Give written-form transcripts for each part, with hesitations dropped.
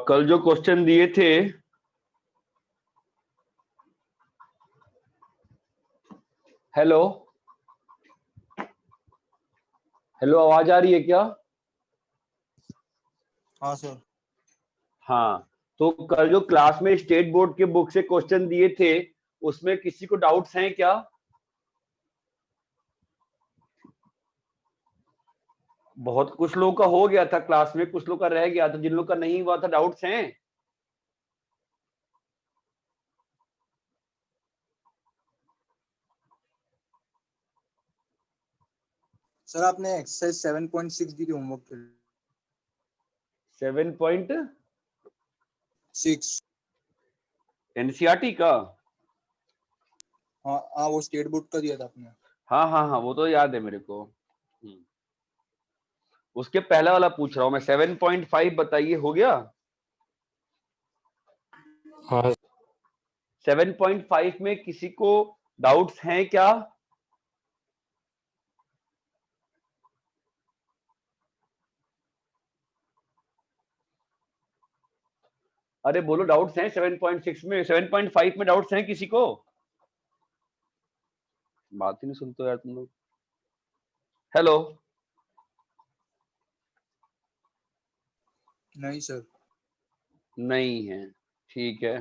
कल जो क्वेश्चन दिए थे, हेलो हेलो, आवाज आ रही है क्या? हाँ सर। हाँ, तो कल जो क्लास में स्टेट बोर्ड के बुक से क्वेश्चन दिए थे, उसमें किसी को डाउट्स हैं क्या? बहुत कुछ लोगों का हो गया था क्लास में, कुछ लोग का रह गया था, जिन लोग का नहीं हुआ था डाउट्स हैं? सर आपने एक्सरसाइज 7.6 दी थी होमवर्क के लिए। 7.6 6। एनसीईआरटी का? हाँ हाँ, वो स्टेट बोर्ड का दिया था आपने। हाँ हाँ हाँ, वो तो याद है मेरे को। उसके पहला वाला पूछ रहा हूँ मैं, 7.5 बताइए, हो गया? हाँ 7.5 में किसी को डाउट्स हैं क्या? अरे बोलो, डाउट्स हैं 7.6 में? 7.5 में डाउट्स हैं किसी को? बात ही नहीं सुनते यार तुम लोग। हेलो, नहीं सर। नहीं है, ठीक है।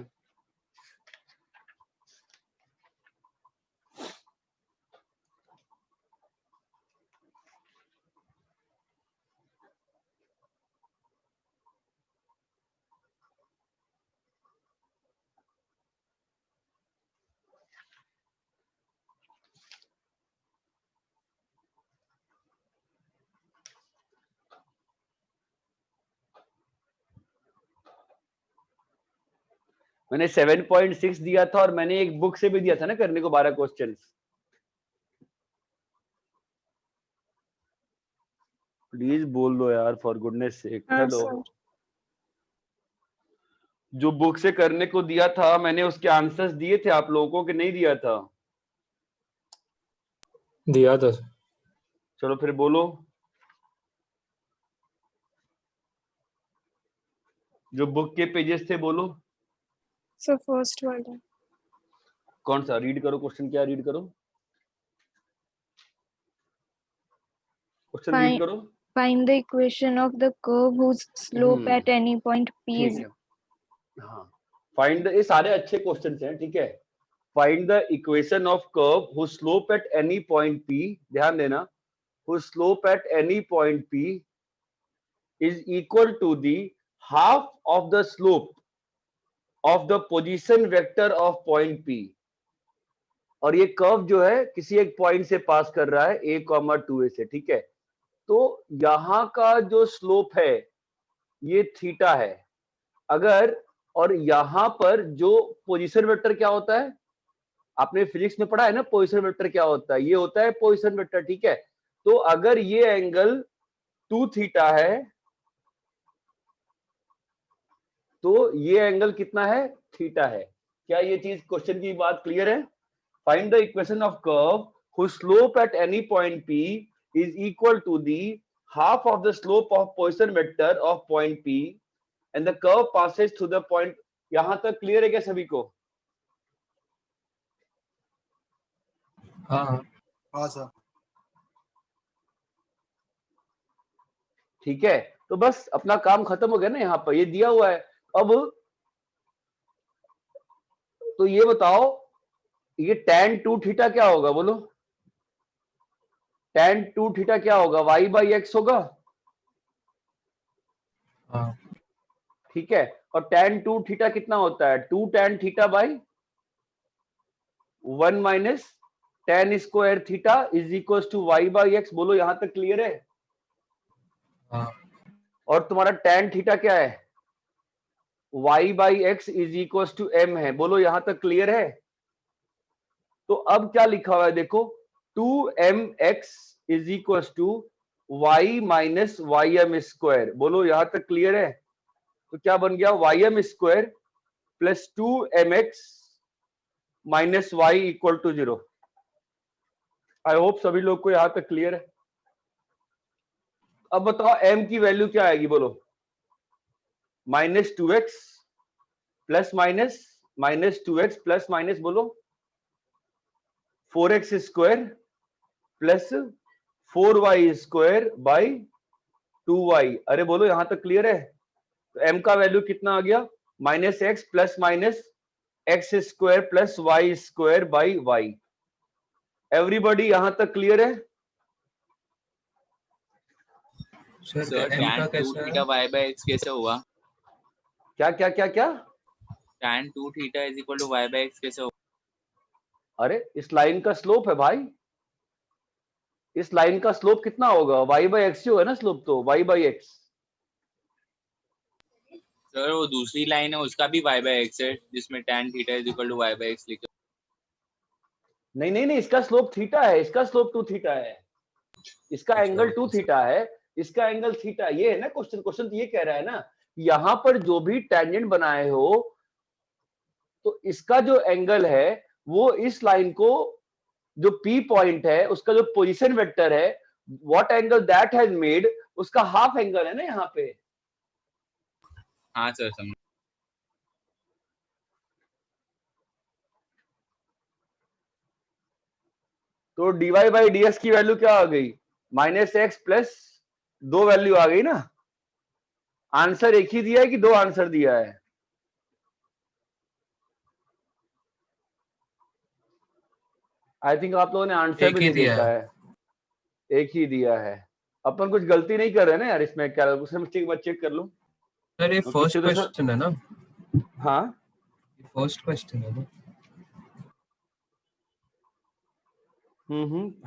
मैंने 7.6 दिया था और मैंने एक बुक से भी दिया था ना करने को 12 क्वेश्चन। प्लीज बोल दो यार, फॉर गुडनेस सेक। हेलो, जो बुक से करने को दिया था मैंने, उसके आंसर्स दिए थे आप लोगों को कि नहीं दिया था? दिया था। चलो फिर बोलो, जो बुक के पेजेस थे बोलो। सो फर्स्ट वाला। कौन सा? रीड करो क्वेश्चन, क्या रीड करो? क्वेश्चन रीड करो। Find the equation of the curve whose slope at any point P ठीक is है, हाँ। फाइंड ये सारे अच्छे क्वेश्चन हैं, ठीक है। Find the equation of curve whose slope at any point P, ध्यान देना, whose slope at any point P is equal to the half of the slope of the position vector of point P। और ये curve जो है किसी एक point से पास कर रहा है a, 2a से, ठीक है। तो यहां का जो स्लोप है ये थीटा है। अगर, और यहां पर जो पोजीशन वेक्टर क्या होता है, आपने फिजिक्स में पढ़ा है ना, पोजीशन वेक्टर क्या होता है? ये होता है पोजीशन वेक्टर, ठीक है। तो अगर ये एंगल 2 थीटा है, तो ये एंगल कितना है? थीटा है। क्या ये चीज, क्वेश्चन की बात क्लियर है? Find the equation of curve whose slope at any point P is equal to the half of the slope of position vector of point P and the curve passes through the point। यहां तक clear है क्या सभी को? हाँ हाँ sir. ठीक है, तो बस अपना काम खत्म हो गया ना, यहाँ पर ये दिया हुआ है। अब तो ये बताओ, ये tan 2 थीटा क्या होगा बोलो? tan 2 थीटा क्या होगा? y/x होगा, हाँ ठीक है। और tan 2 थीटा कितना होता है? 2 tan theta by 1 minus tan square theta is equal to y/x। बोलो, यहां तक क्लियर है? हाँ और तुम्हारा tan थीटा क्या है? y/x is equal to m है। बोलो, यहां तक क्लियर है? तो अब क्या लिखा हुआ है देखो, 2mx is equal to y minus Y square. बोलो, यहां तक क्लियर है? तो क्या बन गया? Y square plus 2mx minus y equal to 0। I hope सभी लोग को यहां तक क्लियर है। अब बताओ m की वैल्यू क्या आएगी बोलो? Minus 2x plus minus 2x plus minus बोलो 4x square plus 4y square by 2y। अरे बोलो यहां तक क्लियर है? तो m का वैल्यू कितना आ गया? Minus x plus minus x square plus Y square by y. Everybody यहां तक क्लियर है? सर सर m का tan 2 कैसा थीटा है? y by x कैसे हुआ? क्या क्या क्या क्या? tan 2 theta is equal to y by x कैसे होगा? अरे इस लाइन का स्लोप है भाई, इस लाइन का स्लोप कितना होगा? y बाई एक्स ही होगा ना स्लोप, तो y बाई एक्स। सर वो दूसरी लाइन है उसका भी y by x है जिसमें tan theta is equal to y by x लिखा। नहीं नहीं नहीं, इसका स्लोप थीटा है, इसका स्लोप 2 थीटा है, इसका अच्छा, एंगल 2 थीटा है, इसका एंगल थीटा। ये है ना क्वेश्चन, क्वेश्चन तो ये कह रहा है ना, यहां पर जो भी टेंजेंट बनाए हो तो इसका जो एंगल है वो इस लाइन को, जो P पॉइंट है उसका जो पोजीशन वेक्टर है, what angle that has made, उसका हाफ एंगल है ना यहाँ पे। हाँ सर समझ। तो dy बाई dx की वैल्यू क्या आ गई? माइनस एक्स प्लस 2 वैल्यू आ गई ना। आंसर एक ही दिया है कि दो आंसर दिया है? आई थिंक आप लोगों ने आंसर एक भी ही नहीं दिया देखा है। है। एक ही दिया है। अपन कुछ गलती नहीं कर रहे ना यार इसमें, कैलकुलेशन मिस्टेक मत चेक कर लो। सर ये तो फर्स्ट पीछे तो सर, क्वेश्चन है ना? हाँ फर्स्ट क्वेश्चन है ना?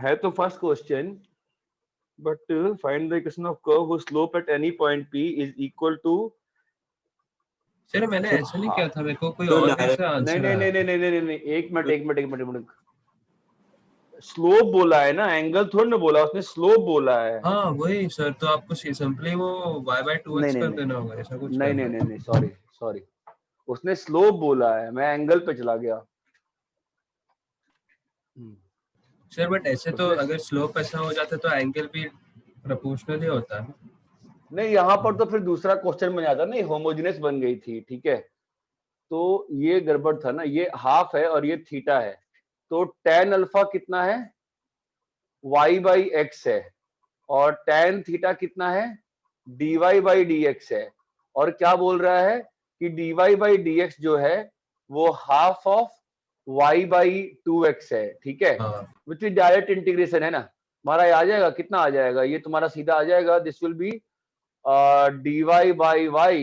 है तो first question, but find the equation of curve whose slope at any point p is equal to। Sir मैंने तो ऐसा नहीं किया था, मेरे को कोई तो और direct- दूसरा नहीं आंसर नहीं आया नहीं था। नहीं नहीं नहीं नहीं, एक मिनट एक मिनट एक मिनट एक मिनट। स्लोप बोला है ना, एंगल थोड़ी ना बोला उसने, स्लोप बोला है। हाँ वही सर, तो आपको सिंपली वो y by 2x नहीं नहीं कर नहीं देना होगा, ऐसा कुछ नहीं करना नहीं है। नहीं, सॉरी सॉरी, उसने स्लोप बोला है, मैं एंगल पे चला गया। सर बट ऐसे तो उसने अगर स्लोप ऐसा हो जाता तो एंगल भी प्रोपोर्शनल ही होता है। नहीं, यहाँ पर तो फिर दूसरा क्वेश्चन बन जाता, नहीं होमोजेनियस बन गई थी, ठीक है। तो ये गड़बड़ था ना, ये हाफ है और ये थीटा है, तो tan अल्फा कितना है? y बाई एक्स है, और tan थीटा कितना है? dy बाई dx है। और क्या बोल रहा है कि dy बाई dx जो है वो half of y by 2x है, ठीक है। हाँ विच इज डायरेक्ट इंटीग्रेशन है ना, हमारा आ जाएगा, कितना आ जाएगा? ये तुम्हारा सीधा आ जाएगा, this will B dy by y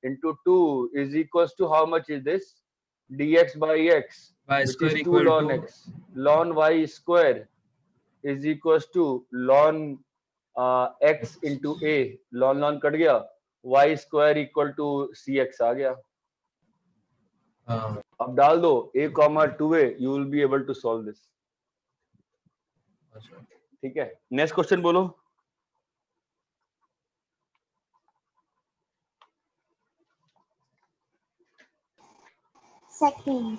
into 2 is equals to how much is this? dx by x, y which square is 2 equal ln to x. Ln y square is equals to ln x into a, ln cut गया, y square equal to cx आ गया। हाँ। अब डाल दो a, 2a, you will be able to solve this, अच्छा। ठीक है। Next question बोलो। Second.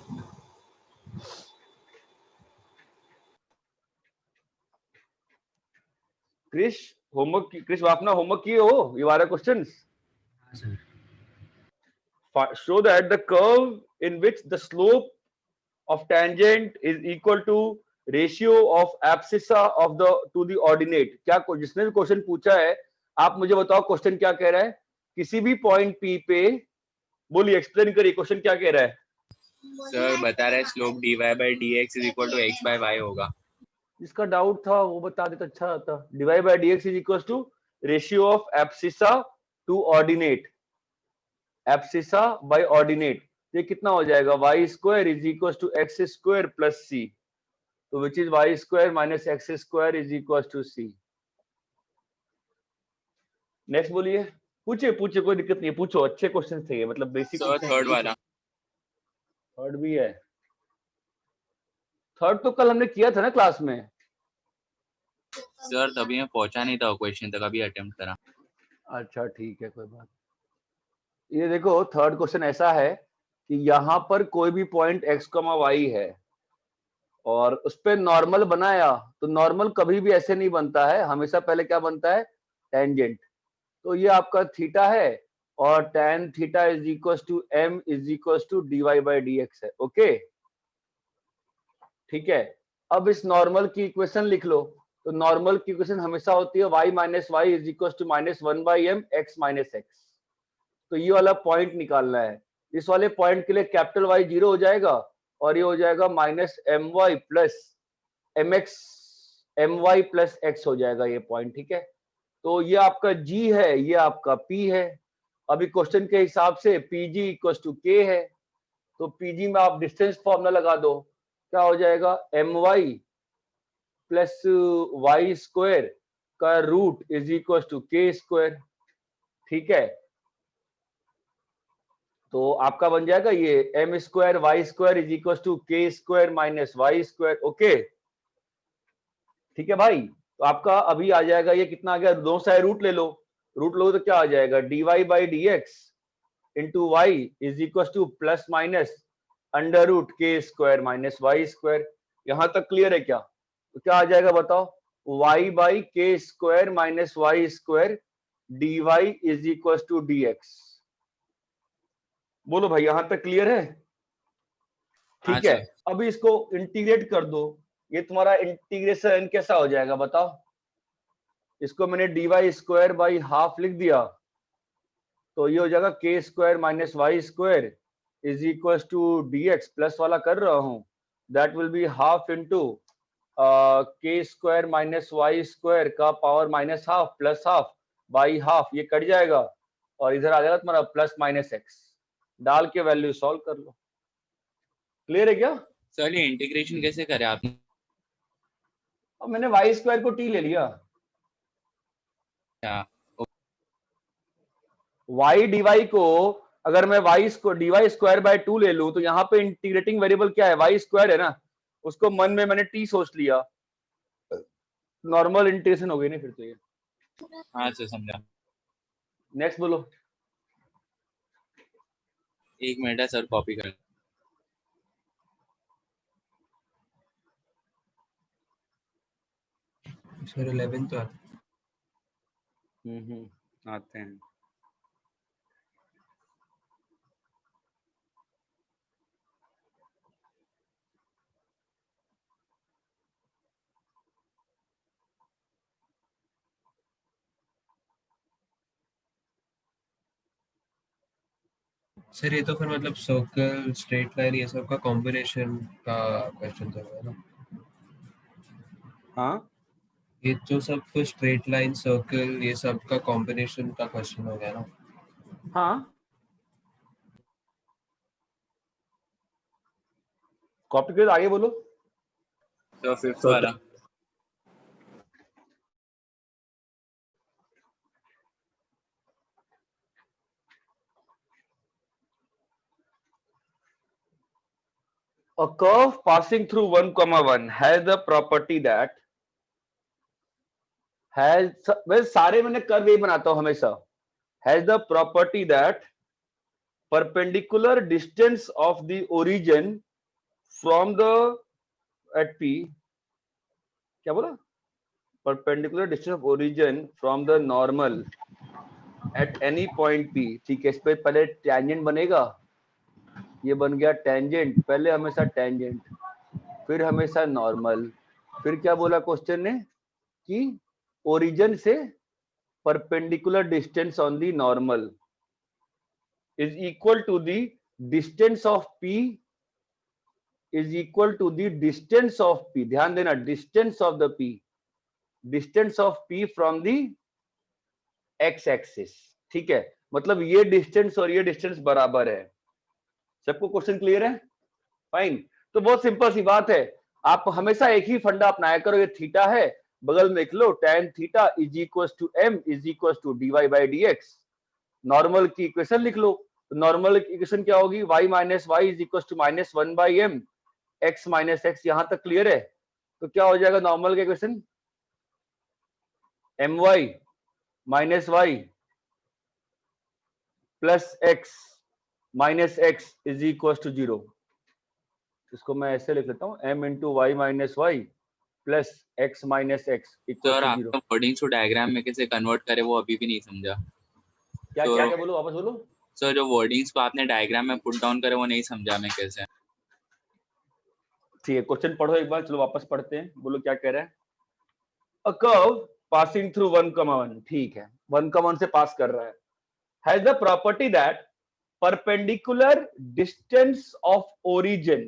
क्रिश होमवर्क, क्रिश आप अपना होमवर्क किए हो? ये 12 questions. Show that the curve in which the slope of tangent is equal to ratio of abscissa of the to the ordinate। क्या जिसने भी क्वेश्चन पूछा है, आप मुझे बताओ क्वेश्चन क्या कह रहा है? किसी भी पॉइंट P पे, बोलिए एक्सप्लेन करिए क्वेश्चन क्या कह रहा है। सर बता रहे slope dy by dx is equal to x by y होगा। जिसका डाउट था वो बता देता अच्छा आता। dy by dx is equals to ratio of abscissa to ordinate, abscissa by ordinate। ये कितना हो जाएगा? y square is equals to x square plus c, तो which is y square minus x square is equals to c। Next बोलिए, पूछिए पूछिए, कोई दिक्कत नहीं है, पूछो, अच्छे क्वेश्चन थे ये, मतलब बेसिक सर क्वेश्चन। थर्ड वाला। थर्ड भी है? थर्ड तो कल हमने किया था ना क्लास में। सर तभी मैं पहुंचा नहीं था क्वेश्चन तक, अभी अटेम्प्ट करा। अच्छा ठीक है, कोई बात। ये देखो थर्ड क्वेश्चन ऐसा है कि यहाँ पर कोई भी पॉइंट x, y है और उस पर नॉर्मल बनाया, तो नॉर्मल कभी भी ऐसे नहीं बनता है, हमेशा पहले क्या बनता है? टेंजेंट। तो ये आपका थीटा है और tan theta is equal to m is equal to dy/dx है। ओके ठीक है, अब इस नॉर्मल की इक्वेशन लिख लो। तो नॉर्मल की इक्वेशन हमेशा होती है y minus y is equal to -1/m x minus x. तो ये वाला पॉइंट निकालना है। इस वाले पॉइंट के लिए कैपिटल Y 0 हो जाएगा और ये हो जाएगा -my plus mx my plus x हो जाएगा ये पॉइंट। ठीक है, तो ये आपका G है, ये आपका P है। अभी क्वेश्चन के हिसाब से PG इक्वल टू K है, तो PG में आप डिस्टेंस फॉर्मूला लगा दो। क्या हो जाएगा, my प्लस वाई स्क्वायर का root is equal to K square. ठीक है, तो आपका बन जाएगा ये m square y square is equal to K square minus Y square. Okay ठीक है भाई, तो आपका अभी आ जाएगा ये कितना आ गया, दो साइड रूट ले लो। रूट लो तो क्या आ जाएगा, dy/dx into y is equal to plus minus under root K square minus Y square. यहां तक क्लियर है क्या? तो क्या आ जाएगा बताओ, y/K square minus Y square dy is equal to dx। बोलो भाई, यहां तक क्लियर है? हाँ ठीक है, सर। अभी इसको इंटीग्रेट कर दो। ये तुम्हारा इंटीग्रेशन कैसा हो जाएगा बताओ? इसको मैंने dy स्क्वायर बाई हाफ लिख दिया, तो ये हो जाएगा K square minus Y square is equal to dx। Plus वाला कर रहा हूं, that will be half into K square minus Y square का power minus half plus half by half, ये कट जाएगा और इधर आ जाएगा तुम्हारा प्लस माइनस एक्स। डाल के वैल्यू सॉल्व कर लो। क्लियर है क्या? सर ये इंटीग्रेशन कैसे करे आपने? अब मैंने वाई स्क्वायर को टी ले लिया, क्या? वाई डी को अगर मैं वाई dy स्क्वायर बाय 2 ले लूं, तो यहाँ पे इंटीग्रेटिंग वेरिएबल क्या है, वाई स्क्वायर है ना, उसको मन में मैंने टी सोच लिया, नॉर्मल इंटीग्रेशन हो गई ना फिर तो ये। हाँ सर समझा। नेक्स्ट बोलो। एक मिनट है सर, कॉपी कर। सर 11 तो आता आते हैं। सर ये तो फिर मतलब सर्कल स्ट्रेट लाइन ये सब का कॉम्बिनेशन का क्वेश्चन था ना? हाँ ये तो सब फिर स्ट्रेट लाइन सर्कल ये सब का कॉम्बिनेशन का क्वेश्चन हो गया ना? हाँ, कॉपी कर आगे बोलो। तो फिफ्थ वाला। A curve passing through 1, 1 has the property that has, well, सारे मैंने कर्व यही बनाता हूं हमेशा, has the property that perpendicular distance of the origin from the at P, क्या बोला, perpendicular distance of origin from the normal at any point P। ठीक है, इस पे पहले टेंजेंट बनेगा, ये बन गया टेंजेंट, पहले हमेशा टेंजेंट फिर हमेशा नॉर्मल, फिर क्या बोला क्वेश्चन ने कि ओरिजिन से perpendicular distance on the normal is equal to the distance of P is equal to the distance of P। ध्यान देना, distance of the P, distance of P from the x axis. ठीक है, मतलब ये distance और ये distance बराबर है। सबको क्वेश्चन क्लियर है? फाइन, तो बहुत सिंपल सी बात है, आप हमेशा एक ही फंडा अपनाया करो। ये थीटा है, बगल में लिख लो tan theta is equal to m is equal to dy/dx। Normal की इक्वेशन लिख लो, तो नॉर्मल की इक्वेशन क्या होगी, y minus y is equal to -1/m x minus x. यहां तक क्लियर है? तो क्या हो जाएगा नॉर्मल का equation, my minus y plus x minus x is equal to 0। इसको मैं ऐसे लिख लेता हूँ, m into y minus y plus x minus x equal sir to 0। आपका वर्डिंग्स को डायग्राम में कैसे कन्वर्ट करे वो अभी भी नहीं समझा। क्या तो क्या क्या बोलो, वापस बोलो। सर जो वर्डिंग्स को आपने डायग्राम में पुट डाउन करे वो नहीं समझा मैं कैसे। ठीक है, क्वेश्चन पढ़ो एक बार, चलो वापस पढ़ते हैं, बोलो क्या कह रहा है। अ कर्व पासिंग थ्रू 1,1, ठीक है, 1,1 से पास कर रहा है, has the property that perpendicular distance of origin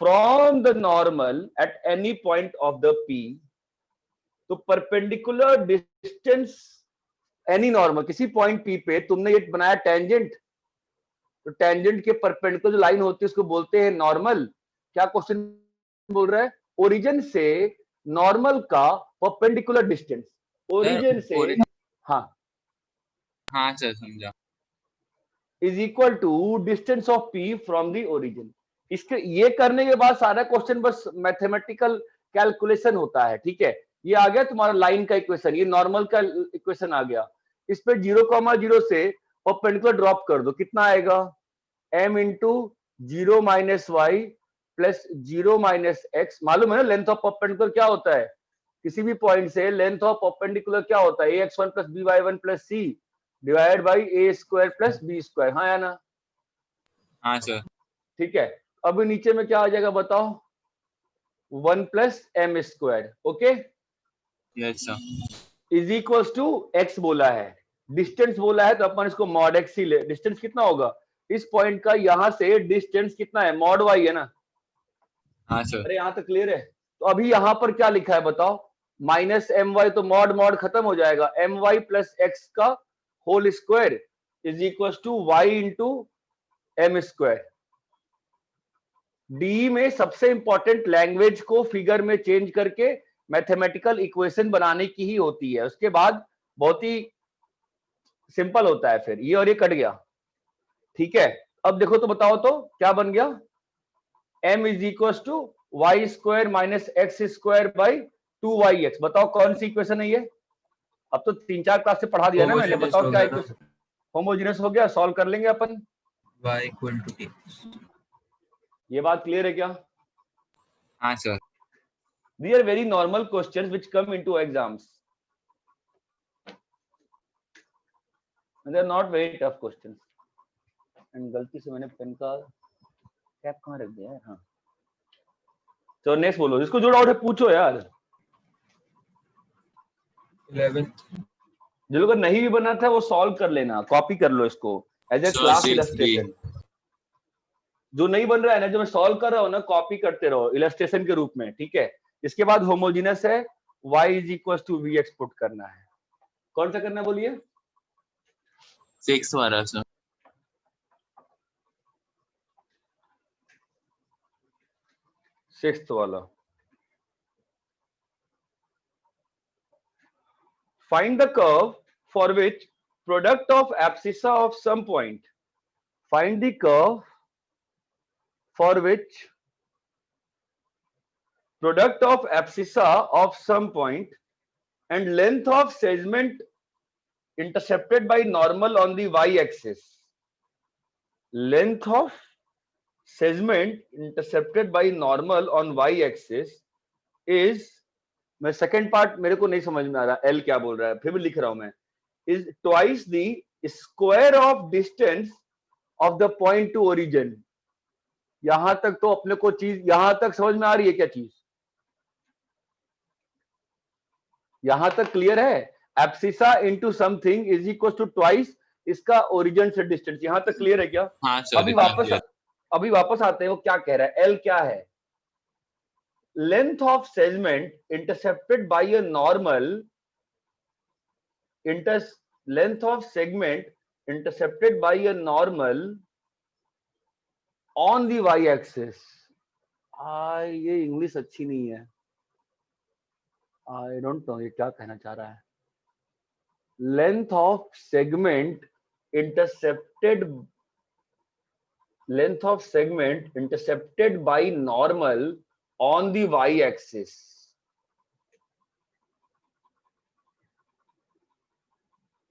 from the normal at any point of the P, तो perpendicular distance any normal किसी पॉइंट P पे तुमने ये बनाया टेंजेंट, तो टेंजेंट के परपेंडिकुलर जो लाइन होती है उसको बोलते हैं नॉर्मल। क्या क्वेश्चन बोल रहा है? ओरिजिन से नॉर्मल का परपेंडिकुलर डिस्टेंस, ओरिजिन से, हाँ हाँ सर समझा। Is equal to distance of P from the origin. इसके ये करने के बाद सारा क्वेश्चन बस मैथमेटिकल कैलकुलेशन होता है, ठीक है। ये आ गया तुम्हारा लाइन का इक्वेशन, ये नॉर्मल का इक्वेशन आ गया। इस पे 0,0 से परपेंडिकुलर ड्रॉप कर दो, कितना आएगा? m into 0 minus y plus 0 minus x. मालूम है ना लेंथ ऑफ परपेंडिकुलर क्या होता है? किसी भी पॉइंट से लेंथ ऑफ परपेंडिकुलर क्या होता है? ax1 plus by1 plus c divide by a square plus b square, हाँ या ना? हाँ सर। ठीक है, अब नीचे में क्या आ जाएगा बताओ? 1 plus m square, okay, yes sir. Is equal to x बोला है, डिस्टेंस बोला है तो अपन इसको मॉड एक्स ही ले। डिस्टेंस कितना होगा इस पॉइंट का? यहां से डिस्टेंस कितना है? मॉड वाई है ना? हाँ सर। अरे यहां तक क्लियर है? तो अभी यहां पर क्या लिखा है बताओ? माइनस एम वाई, तो मॉड मॉड खत्म हो जाएगा, एम वाई प्लस एक्स का whole square is equal to y into m square. D में सबसे इंपॉर्टेंट लैंग्वेज को फिगर में चेंज करके मैथमेटिकल इक्वेशन बनाने की ही होती है, उसके बाद बहुत ही सिंपल होता है। फिर ये और ये कट गया, ठीक है। अब देखो तो बताओ तो क्या बन गया? m is equal to y square minus x square by 2yx। बताओ कौन सी इक्वेशन है ये? अब तो 3-4 क्लास से पढ़ा दिया ना मैंने, Homogeneous बताओ हो क्या गया ना? इक्वेशन? होमोजेनियस हो गया, सॉल्व कर लेंगे अपन। y equal to t। ये बात क्लियर है क्या? हाँ sir. These are very normal questions which come into exams and they are not very tough questions। And गलती से मैंने पेन का कैप कहाँ रख दिया है? हाँ, तो नेक्स्ट बोलो, जिसको जो डाउट है पूछो यार। 11th जो लोग नहीं भी बना था वो सॉल्व कर लेना, कॉपी कर लो इसको as a Sir, class 6B। Illustration. जो नहीं बन रहा है ना, जो मैं सॉल्व कर रहा हूँ ना, कॉपी करते रहो इलस्ट्रेशन के रूप में, ठीक है। इसके बाद होमोजेनस है, y is equal to we x put करना है। कौन सा करना है बोलिए? 6 वाला सर। सिक्स्थ वाला। Find the curve for which product of abscissa of some point, find the curve for which product of abscissa of some point and length of segment intercepted by normal on the y-axis. Length of segment intercepted by normal on y-axis is, मैं second part मेरे को नहीं समझ में आ रहा, L क्या बोल रहा है, फिर भी लिख रहा हूं मैं, is twice the square of distance of the point to origin। यहां तक तो अपने को चीज यहां तक समझ में आ रही है क्या चीज? यहां तक क्लियर है? Abscissa into something is equal to twice इसका ओरिजिन से डिस्टेंस। यहां तक क्लियर है क्या? हाँ सर। अभी वापस आते हैं, वो क्या कह रहा है? एल क्या है? Length of segment intercepted by a normal, length of segment intercepted by a normal on the y axis. ये इंग्लिश अच्छी नहीं है, आई डोंट नो ये क्या कहना चाह रहा है। Length of segment intercepted by normal on the y axis.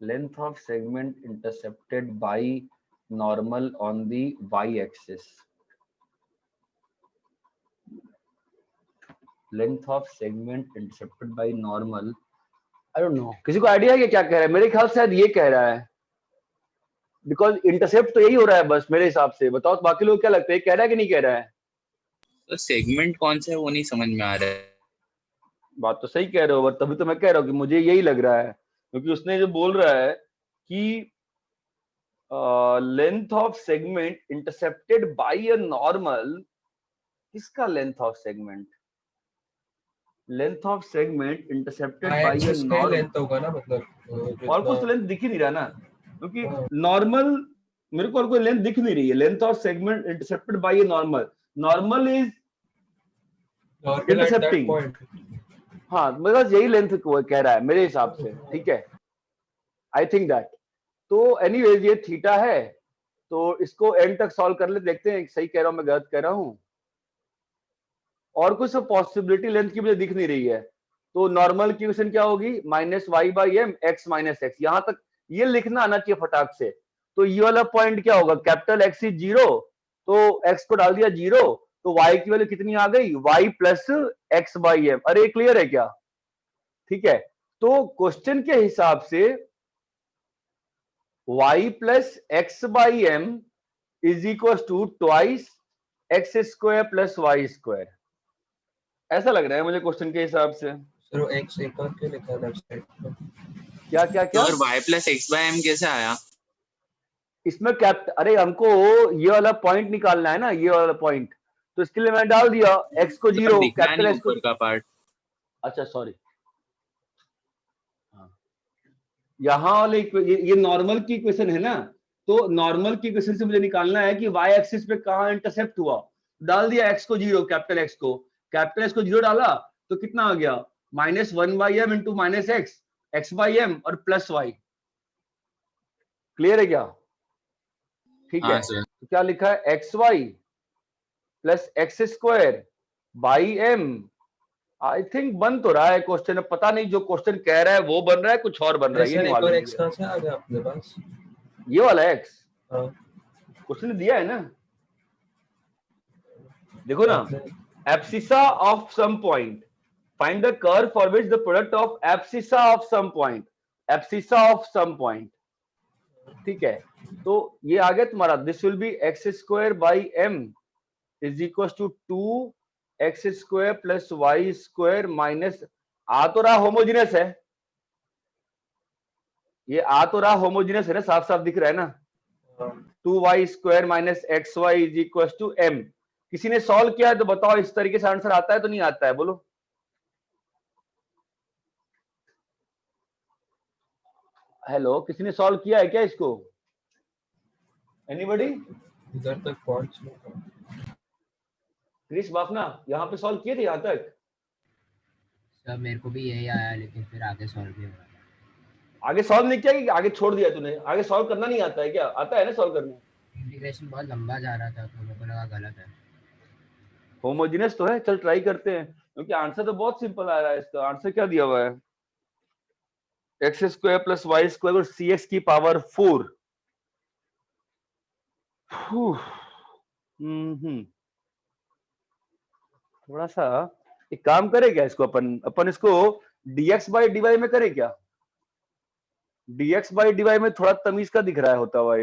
Length of segment intercepted by normal on the y axis. Length of segment intercepted by normal, I don't know, किसी को idea है कि क्या कह रहा है? मेरे ख्याल से शायद ये कह रहा है बिकॉज इंटरसेप्ट तो यही हो रहा है बस मेरे हिसाब से। बताओ बाकी लोग क्या लगता है, कह रहा है कि नहीं कह रहा है? तो सेगमेंट कौन सा है वो नहीं समझ में आ रहा है। बात तो सही कह रहे हो, तभी तो मैं कह रहा हूँ कि मुझे यही लग रहा है, क्योंकि उसने जो बोल रहा है कि length of segment intercepted by a normal. किसका length of segment? Length of segment intercepted y by a axis का ही नॉर्मल। लेंथ होगा ना, मतलब और कुछ जितना। लेंथ दिख ही नहीं रहा ना, क्योंकि हाँ, नॉर्मल मेरे को और कोई लेंथ दिख नहीं रही है। Length of segment intercepted by a normal, normal is normal at that intercepting. Point. हाँ बस यही लेंथ वो कह रहा है मेरे हिसाब से, ठीक है, आई थिंक दैट। तो एनीवेज ये थीटा है, तो इसको एंड तक सॉल्व कर ले, देखते हैं सही कह रहा हूं मैं गलत कह रहा हूं। और कुछ पॉसिबिलिटी लेंथ की मुझे दिख नहीं रही है। तो नॉर्मल की इक्वेशन क्या होगी? Minus y by m x minus x. यहां तक ये लिखना आना चाहिए फटाक से। तो ये वाला पॉइंट क्या होगा? कैपिटल एक्स इज जीरो, तो एक्स को डाल दिया जीरो, तो वाई की वैल्यू कितनी आ गई? Y plus x by m. अरे क्लियर है क्या? ठीक है, तो क्वेश्चन के हिसाब से y plus x by M is equal to twice x square plus Y square. ऐसा लग रहा है मुझे क्वेश्चन के हिसाब से। सिर्फ x एक और क्यों लिखा लेफ्ट साइड पे? क्या क्या तो क्या? और y plus x by m कैसे आया? इसमें अरे हमको ये वाला पॉइंट निकालना है ना, ये वाला पॉइंट, तो इसके लिए मैंने डाल दिया x को सर जीरो, दिखा कैपिटल नहीं एक्स को। ऊपर का पार्ट। अच्छा सॉरी, यहाँ वाले ये नॉर्मल की इक्वेशन है ना, तो नॉर्मल की इक्वेशन से मुझे निकालना है कि y एक्सिस पे कहाँ इंटरसेप्ट हुआ। डाल दिया x को जीरो, कैपिटल एक्स को जीरो डाला, तो कितना आ गया? Minus one by m into minus x by m और प्लस वाई। क्लियर है क्या? ठीक है, हाँ सर। तो क्या लिखा है? X y plus x square by m. I think बन तो रहा है क्वेश्चन, अब पता नहीं जो क्वेश्चन कह रहा है वो बन रहा है, कुछ और बन रहा अरे है, ये सर नहीं एक और मालूम x मुझे। कहाँ से आ गया अपने पास? ये वाला एक्स हाँ, क्वेश्चन ने दिया है ना, देखो ना, आपने abscissa of some point, find the curve for which the product of abscissa of some point, abscissa of some point, ठीक है। तो ये आ गया तुम्हारा, this will be X square by M is equal to two X square plus Y square minus, आ तो रहा होमोजीनियस है, ये आ तो रहा होमोजीनियस है ना, साफ साफ दिख रहा है ना। Two y square minus x Y is equal to m. किसी ने सॉल्व किया है तो बताओ इस तरीके से आंसर आता है तो नहीं आता है, बोलो। हेलो, किसी ने सॉल्व किया है क्या इसको? एनीबॉडी? इधर तक पहुंच। क्रिश बाफना यहाँ पे सॉल्व किए थे यहाँ तक? सर मेरे को भी यही आया, लेकिन फिर आगे सॉल्व भी हो रहा था। आगे सॉल्व नहीं किया कि आगे छोड़ दिया तूने? आगे सॉल्व करना नहीं आता है क्या? आता है ना सॉल्व करना। इंटीग्रेशन बहुत लंबा जा रहा था तो मेरे को लगा गलत है। होमोजीनियस तो है, चल ट्राई करते हैं, क्योंकि आंसर तो बहुत सिंपल आ रहा है। इसका आंसर क्या दिया हुआ है? X square plus Y square और सी एक्स की पावर 4। थोड़ा सा एक काम करें क्या, इसको अपन इसको dx बाई dy में करें क्या? dx बाई dy में थोड़ा तमीज का दिख रहा है होता हुआ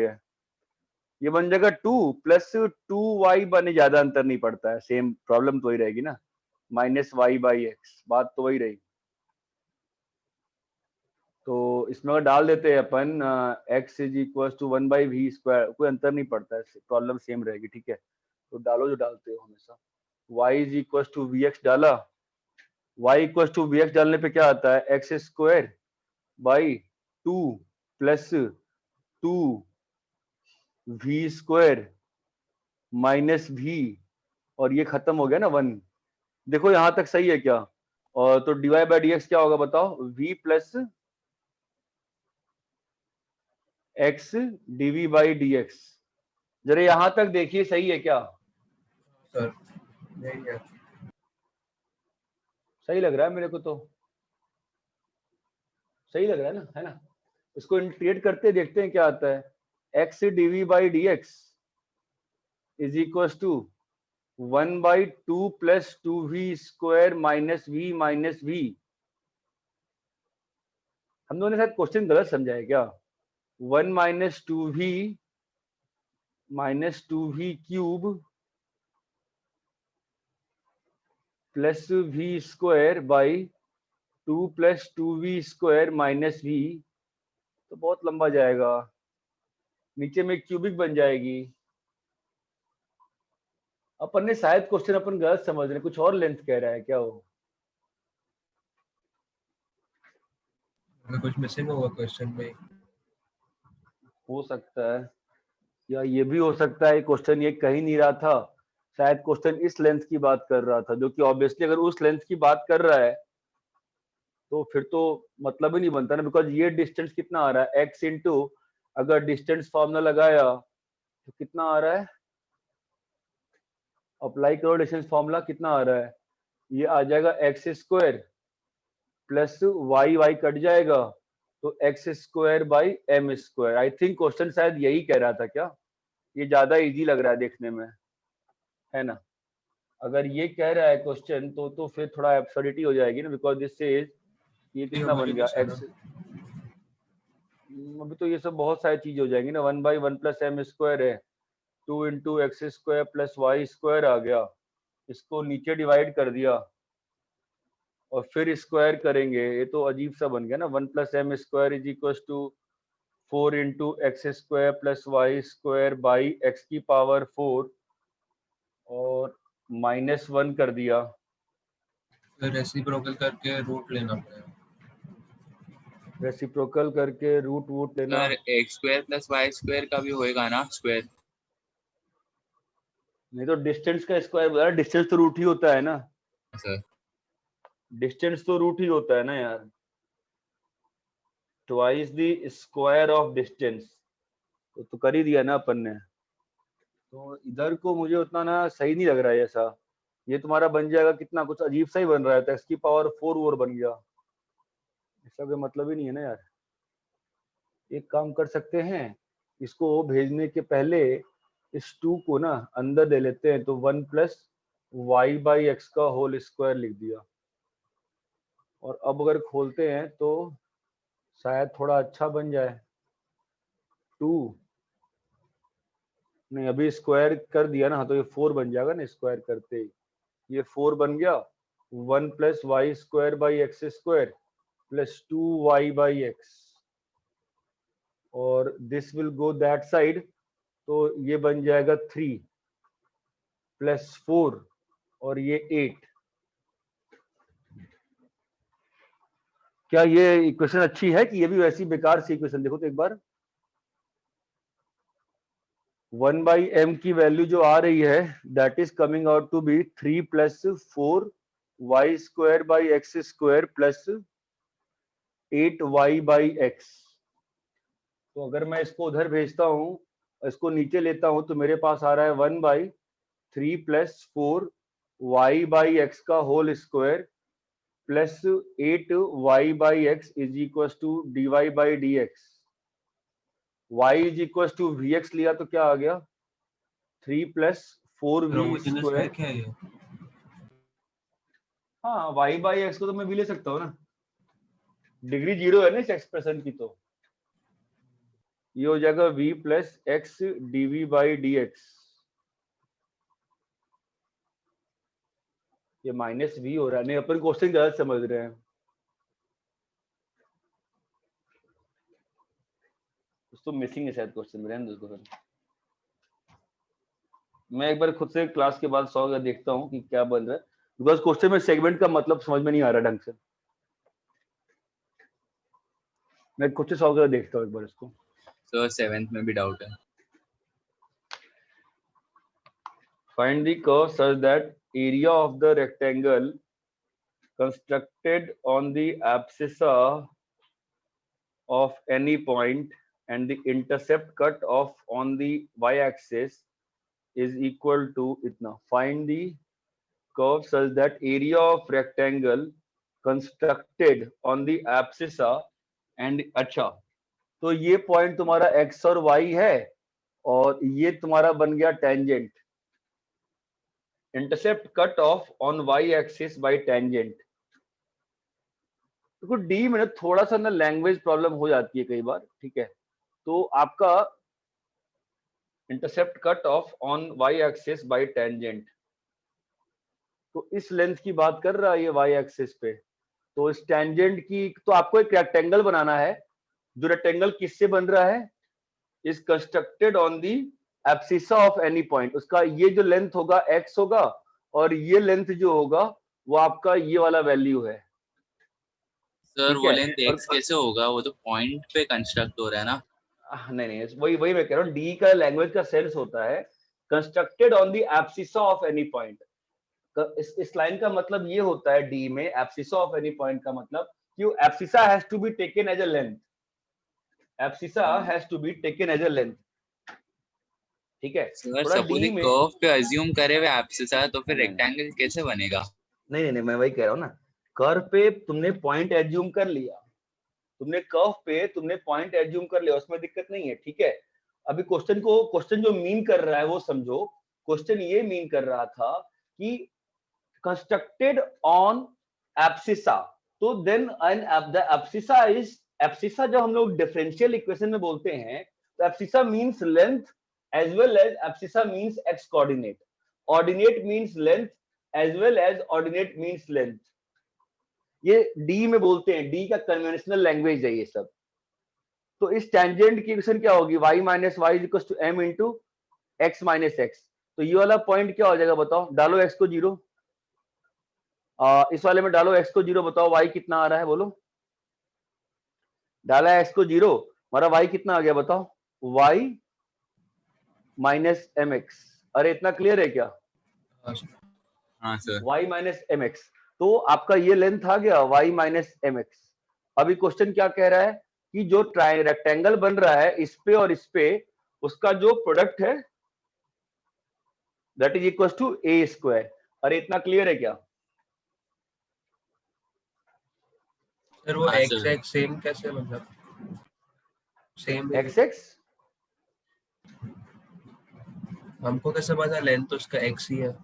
ये बन जाएगा 2 प्लस 2y बने, ज्यादा अंतर नहीं पड़ता है, सेम प्रॉब्लम तो वही रहेगी ना, माइनस वाई बाई एक्स, बात तो वही रही। तो इसमें अगर डाल देते हैं अपन x is equal to one by v square, कोई अंतर नहीं पड़ता है, प्रॉब्लम सेम रहेगी, ठीक है। तो डालो जो डालते हो हमेशा, y is equal to we x डाला, y equal to we x डालने पे क्या आता है? X square by 2 plus 2 v square minus v, और ये खत्म हो गया ना 1। देखो यहां तक सही है क्या? और तो dy बाई डी एक्स क्या होगा बताओ? v plus x dv by D x. जरा यहां तक देखिए सही है क्या? सर यही है। सही लग रहा है मेरे को तो, सही लग रहा है ना, है ना? इसको इंटीग्रेट करते देखते हैं क्या आता है। X dv by D x is equal to 1/2 plus 2v square minus v. हम दोनों ने शायद क्वेश्चन गलत समझा है क्या? 1 minus two v cube plus v square by 2 plus 2v square minus v, तो बहुत लंबा जाएगा, नीचे में क्यूबिक बन जाएगी। अपन ने शायद क्वेश्चन अपन गलत समझ रहे हैं, कुछ और लेंथ कह रहा है क्या वो? कुछ मिसिंग होगा क्वेश्चन में। हो सकता है, या ये भी हो सकता है क्वेश्चन ये कहीं नहीं रहा था, शायद क्वेश्चन इस लेंथ की बात कर रहा था, जो कि ऑब्वियसली अगर उस लेंथ की बात कर रहा है तो फिर तो मतलब ही नहीं बनता ना, बिकॉज ये डिस्टेंस कितना आ रहा है x इंटू, अगर डिस्टेंस फॉर्मूला लगाया तो कितना आ रहा है, अप्लाई करो डिस्टेंस फॉर्मूला, कितना आ रहा है, ये आ जाएगा x square plus y cut जाएगा तो x square by m square. I think question शायद यही कह रहा था क्या, ये ज्यादा इजी लग रहा है देखने में, है ना? अगर ये कह रहा है क्वेश्चन तो फिर थोड़ा एब्सर्डिटी हो जाएगी ना, बिकॉज दिस से ये कितना बन गया एक्स, अभी तो ये सब बहुत सारी चीज हो जाएंगी ना, 1 बाई 1 प्लस एम स्क्वायर है, 2 into x square plus Y square आ गया, इसको नीचे डिवाइड कर दिया और फिर स्क्वायर करेंगे, ये तो अजीब सा बन गया ना, 1 plus m square is equal to 4 into x square plus Y square by x की पावर 4 और -1 कर दिया, फिर रेसिप्रोकल करके रूट लेना पड़ेगा। रेसिप्रोकल करके रूट लेना। Sir x square plus Y square का भी होएगा ना स्क्वायर? नहीं तो डिस्टेंस का स्क्वायर बोला, डिस्टेंस तो रूट ही होता है ना सर डिस्टेंस तो रूट ही होता है ना यार, twice the square of distance, तो कर ही दिया ना अपन ने, तो इधर को मुझे उतना ना सही नहीं लग रहा है ऐसा, ये तुम्हारा बन जाएगा कितना, कुछ अजीब सा ही बन रहा है, तो इसकी पावर 4 और बन गया, इसका कोई मतलब ही नहीं है ना यार। एक काम कर सकते हैं, इसको भेजने के पहले इस 2 को ना अंदर ले लेते हैं, तो 1 प्लस वाई बाई एक्स का होल स्क्वायर लिख दिया, और अब अगर खोलते हैं तो शायद थोड़ा अच्छा बन जाए, 2 नहीं अभी स्क्वायर कर दिया ना, तो ये 4 बन जाएगा ना स्क्वायर करते ही, ये 4 बन गया, 1 plus Y square by x square plus 2y by X, और this will go that side, तो ये बन जाएगा 3 प्लस 4 और ये 8। क्या ये इक्वेशन अच्छी है कि ये भी वैसी बेकार सी इक्वेशन? देखो तो एक बार, 1 बाई एम की वैल्यू जो आ रही है that is coming out to be 3 plus 4 y square by x square plus 8 Y by x. तो अगर मैं इसको उधर भेजता हूँ, इसको नीचे लेता हूँ, तो मेरे पास आ रहा है 1 by 3 plus 4 Y by X का whole square plus 8 Y by x is equal to D Y by D X, Y is equal to we X लिया तो क्या आ गया, 3 प्लस 4v स्क्वायर। क्या है ये? हाँ वाई बाई एक्स को तो मैं भी ले सकता हूँ ना, डिग्री 0 है ना इस एक्सप्रेशन की, तो ये हो जाएगा v plus x dv by D x, ये माइनस v हो रहा है, नहीं अपन क्वेश्चन गलत समझ रहे हैं, कुछ तो मिसिंग है शायद क्वेश्चन में, रहने दो इसको फिर। मैं एक बार खुद से क्लास के बाद 100 देखता हूँ कि क्या बन रहा है, बिकॉज क्वेश्चन में सेगमेंट का मतलब समझ में नहीं आ रहा ढंग से, मैं खुद से 100 देखता हूँ एक बार इसको। सर 7th में भी डाउट है। Find the curve such that area of the rectangle constructed on the abscissa of any point and the intercept cut off on the y-axis is equal to itna. Find the curve such that area of rectangle constructed on the abscissa and अच्छा, तो ये point तुम्हारा x और y है और ये तुम्हारा बन गया tangent, intercept cut off on y axis by tangent. देखो डी में थोड़ा सा ना लैंग्वेज प्रॉब्लम हो जाती है कई बार, ठीक है, तो आपका intercept cut off on y axis by tangent, तो इस लेंथ की बात कर रहा है ये वाई एक्सिस पे। तो इस टेंजेंट की, तो आपको एक रेक्टेंगल बनाना है, जो रेक्टेंगल किससे बन रहा है, is constructed on the abscissa of any point. उसका ये जो लेंथ होगा x होगा, और ये लेंथ जो होगा वो आपका ये वाला वैल्यू है। सर ठीक वो है, लेंथ x कैसे होगा, वो तो पॉइंट पे कंस्ट्रक्ट हो रहा है ना। नहीं नहीं, वही वही मैं कह रहा हूँ, डी का लैंग्वेज का सेंस होता है constructed on the abscissa of any point. इस लाइन का मतलब ये होता है डी में, एब्सिसा ऑफ एनी पॉइंट का मतलब कि abscissa has to be taken as a length, abscissa has to be taken as a length. ठीक है, सर थोड़ा सपोज डी एक में, कर्व पे अज्यूम करे हुए एब्सिस है, तो फिर नहीं रेक्टेंगल कैसे बनेगा। नहीं, मैं वही कह रहा हूँ ना, कर्व पे तुमने पॉइंट एज्यूम कर लिया, तुमने कर्व पे तुमने पॉइंट एज्यूम कर लिया, उसमें दिक्कत नहीं है। ठीक है, अभी क्वेश्चन जो मीन कर रहा है वो समझो। क्वेश्चन ये मीन कर रहा था कि कंस्ट्रक्टेड ऑन एब्सिसा, तो then the abscissa is, abscissa जब हम लोग डिफरेंशियल इक्वेशन में बोलते हैं तो abscissa means length as well as abscissa means x coordinate, ordinate means length as well as ordinate means length. ये डी में बोलते हैं, डी का कन्वेंशनल लैंग्वेज है ये सब। तो इस टेंजेंट की इक्वेशन क्या होगी, y minus y is equal to m into x minus x. तो ये वाला पॉइंट क्या हो जाएगा बताओ, डालो x को 0, इस वाले में डालो x को 0, बताओ y कितना आ रहा है, बोलो। डाला x को 0, हमारा y कितना आ गया बताओ, y माइनस एम एक्स। अरे इतना क्लियर है क्या, हाँ sir. y minus m x. तो आपका ये लेंथ आ गया y माइनस एम एक्स। अभी क्वेश्चन क्या कह रहा है कि जो रेक्टेंगल बन रहा है इस पे और इस पे, उसका जो प्रोडक्ट है that is equal to a square. अरे इतना क्लियर है क्या, सर वो हाँ, एक्स सर। एक्स सेम कैसे, मतलब सेम एक्स एक्स हमको कैसे पता लेंथ उसका एक्स ही है।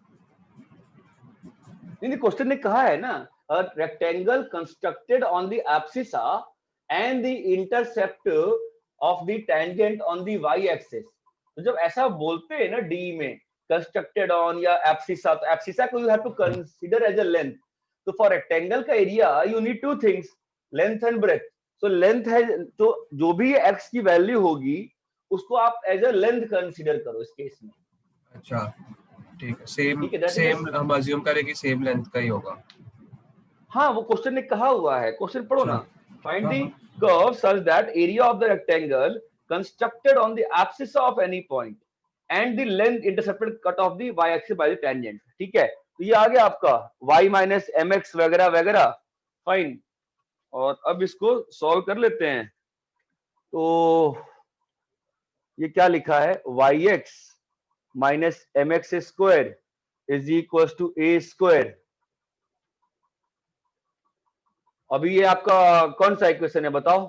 नहीं, क्वेश्चन ने कहा है ना, a rectangle constructed on the abscissa and the intercept of the tangent on the y axis। तो जब ऐसा बोलते हैं ना डी में, कंस्ट्रक्टेड ऑन या एब्सिसा, तो एब्सिसा को you have to consider as a length. तो फॉर रेक्टेंगल का area you need two things, length and breadth. So length है, तो जो भी एक्स की वैल्यू होगी उसको आप एज अ लेंथ कंसीडर करो इस केस में। अच्छा ठीक है, सेम ठीक है, that is सेम a- हम अज्यूम करें कि सेम लेंथ का ही होगा। हाँ, वो क्वेश्चन ने कहा हुआ है, क्वेश्चन पढ़ो ना। फाइंड द हाँ। curve such that area of the rectangle constructed on the abscissa of any point and the length intercepted cut off the y axis by the tangent। ठीक है, तो ये आ गया आपका y माइनस एम एक्स वगैरह वगैरह, फाइन। और अब इसको सॉल्व कर लेते हैं। तो ये क्या लिखा है, y x minus m x square is equal to a square. अभी ये आपका कौन सा इक्वेशन है बताओ।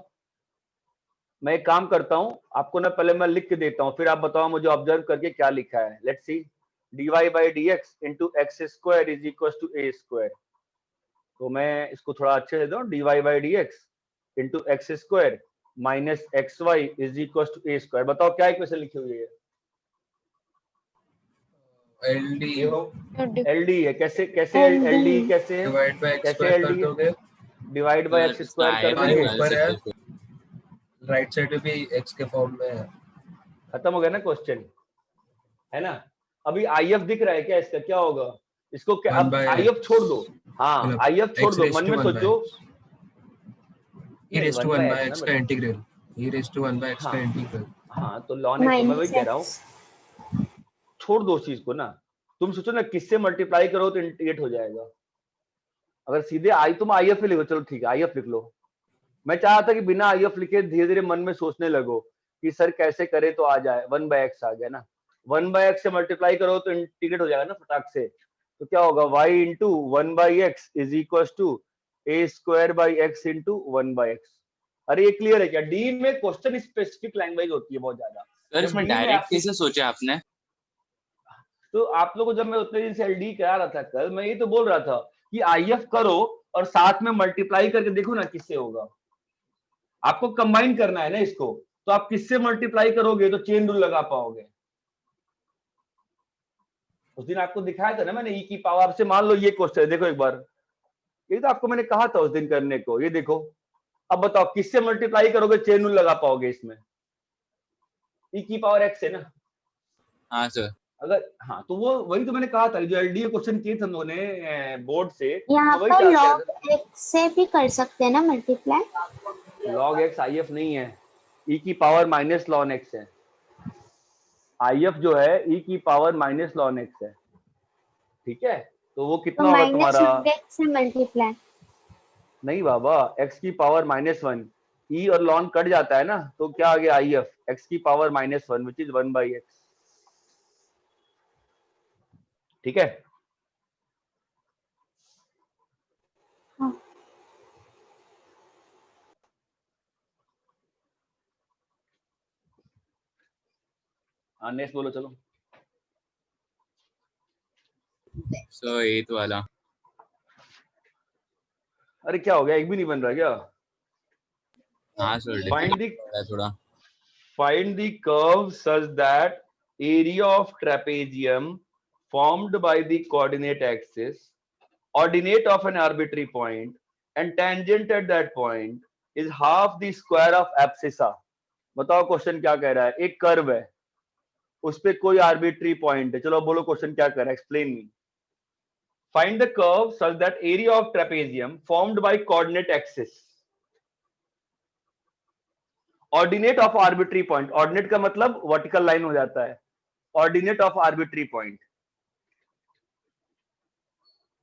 मैं एक काम करता हूं, आपको ना पहले मैं लिख के देता हूं, फिर आप बताओ मुझे ऑब्जर्व करके क्या लिखा है। Let's see, dy by D x into x square is equal to a square. तो मैं इसको थोड़ा अच्छे दे दूं, dy by D x into x square minus x Y is equal to a square. बताओ क्या इक्वेशन लिखी हुई है, एलडी ये हो एलडी है। कैसे कैसे एलडी कैसे है, डिवाइड बाय एक्स कैसे स्क्वायर कर एलडी है, दोगे, डिवाइड बाय एक्स स्क्वायर कर y देंगे, ऊपर है, राइट साइड पे भी x के फॉर्म में है। खत्म हो गया ना क्वेश्चन, है ना। अभी आईएफ दिख रहा है क्या, इसका क्या होगा, इसको क्या, अब आईएफ छोड़ दो, हाँ आईएफ छोड़ दो, मन में सोचो e raised to 1 by x का बेटा। Integral, e raised to 1 by x का इंटीग्रल। हाँ तो लॉन है, तो मैं वही कह रहा हूँ, छोड़ दो उस चीज को ना। तुम सोचो ना किससे मल्टीप्लाई करो तो इंटीग्रेट हो जाएगा। अगर सीधे आई, तुम आईएफ लिखो, चलो ठीक है आईएफ लिख लो। मैं चाहा था कि बिना आईएफ लिखे धीरे धीरे मन में सोचने लगो कि सर कैसे करे तो आ जाए। 1 बाय एक्स आ गया ना, 1 बाय एक्स से मल्टीप्लाई करो तो इंटीग्रेट हो जाएगा ना फटाक से। तो क्या होगा, y into 1 by x is equal to a square by x into 1 by x. अरे ये क्लियर है क्या, डी में क्वेश्चन स्पेसिफिक लैंग्वेज होती है बहुत ज्यादा। सर इसमें डायरेक्ट कैसे सोचा आपने। तो आप लोगों को जब मैं उतने दिन से एलडी करा रहा था कल, मैं ये तो बोल रहा था कि आईएफ करो और साथ में मल्टीप्लाई करके देखो ना किससे होगा। आपको कंबाइन करना है ना इसको, तो आप किससे मल्टीप्लाई करोगे तो चेन रूल लगा पाओगे। उस दिन आपको दिखाया था ना मैंने, ई की पावर से, मान लो ये क्वेश्चन है, देखो एक बार, ये तो आपको मैंने कहा था उस दिन करने को। ये देखो, अब बताओ किससे मल्टीप्लाई करोगे चेन रूल लगा पाओगे इसमें? ई की पावर एक्स है ना। हाँ सर। अगर हाँ तो वो वही तो मैंने कहा था, जो एलडीए क्वेश्चन किए थे हम लोगों ने बोर्ड से, यहाँ तो वही पर क्या किया log x से भी कर सकते हैं ना मल्टीप्लाई? था। लॉग एक्स आईएफ नहीं है, ई की पावर माइनस लॉन एक्स है। आईएफ जो है ई की पावर माइनस लॉन एक्स है, ठीक है। तो वो तो कितना होगा माइनस तुम्हारा? log x से मल्टीप्लाई। नहीं बाबा, एक्स की पावर -1, ई और लॉन कट जाता है ना, तो क्या आ गया आईएफ एक्स की पावर -1 विच इज 1/x, ठीक है। हाँ। हाँ नेक्स्ट बोलो चलो। सर 8 वाला। अरे क्या हो गया, एक भी नहीं बन रहा क्या? हाँ सर, फाइंड द है थोड़ा। find the curve such that area of trapezium formed by the coordinate axis, ordinate of an arbitrary point and tangent at that point is half the square of abscissa। बताओ question क्या कह रहा है। एक curve है, उस पे कोई आर्बिट्री पॉइंट है। चलो बोलो क्वेश्चन क्या कह रहा है, explain me. Find the curve such that area of trapezium formed by coordinate axis, ordinate of arbitrary point, ordinate का मतलब वर्टिकल लाइन हो जाता है, ordinate of arbitrary point,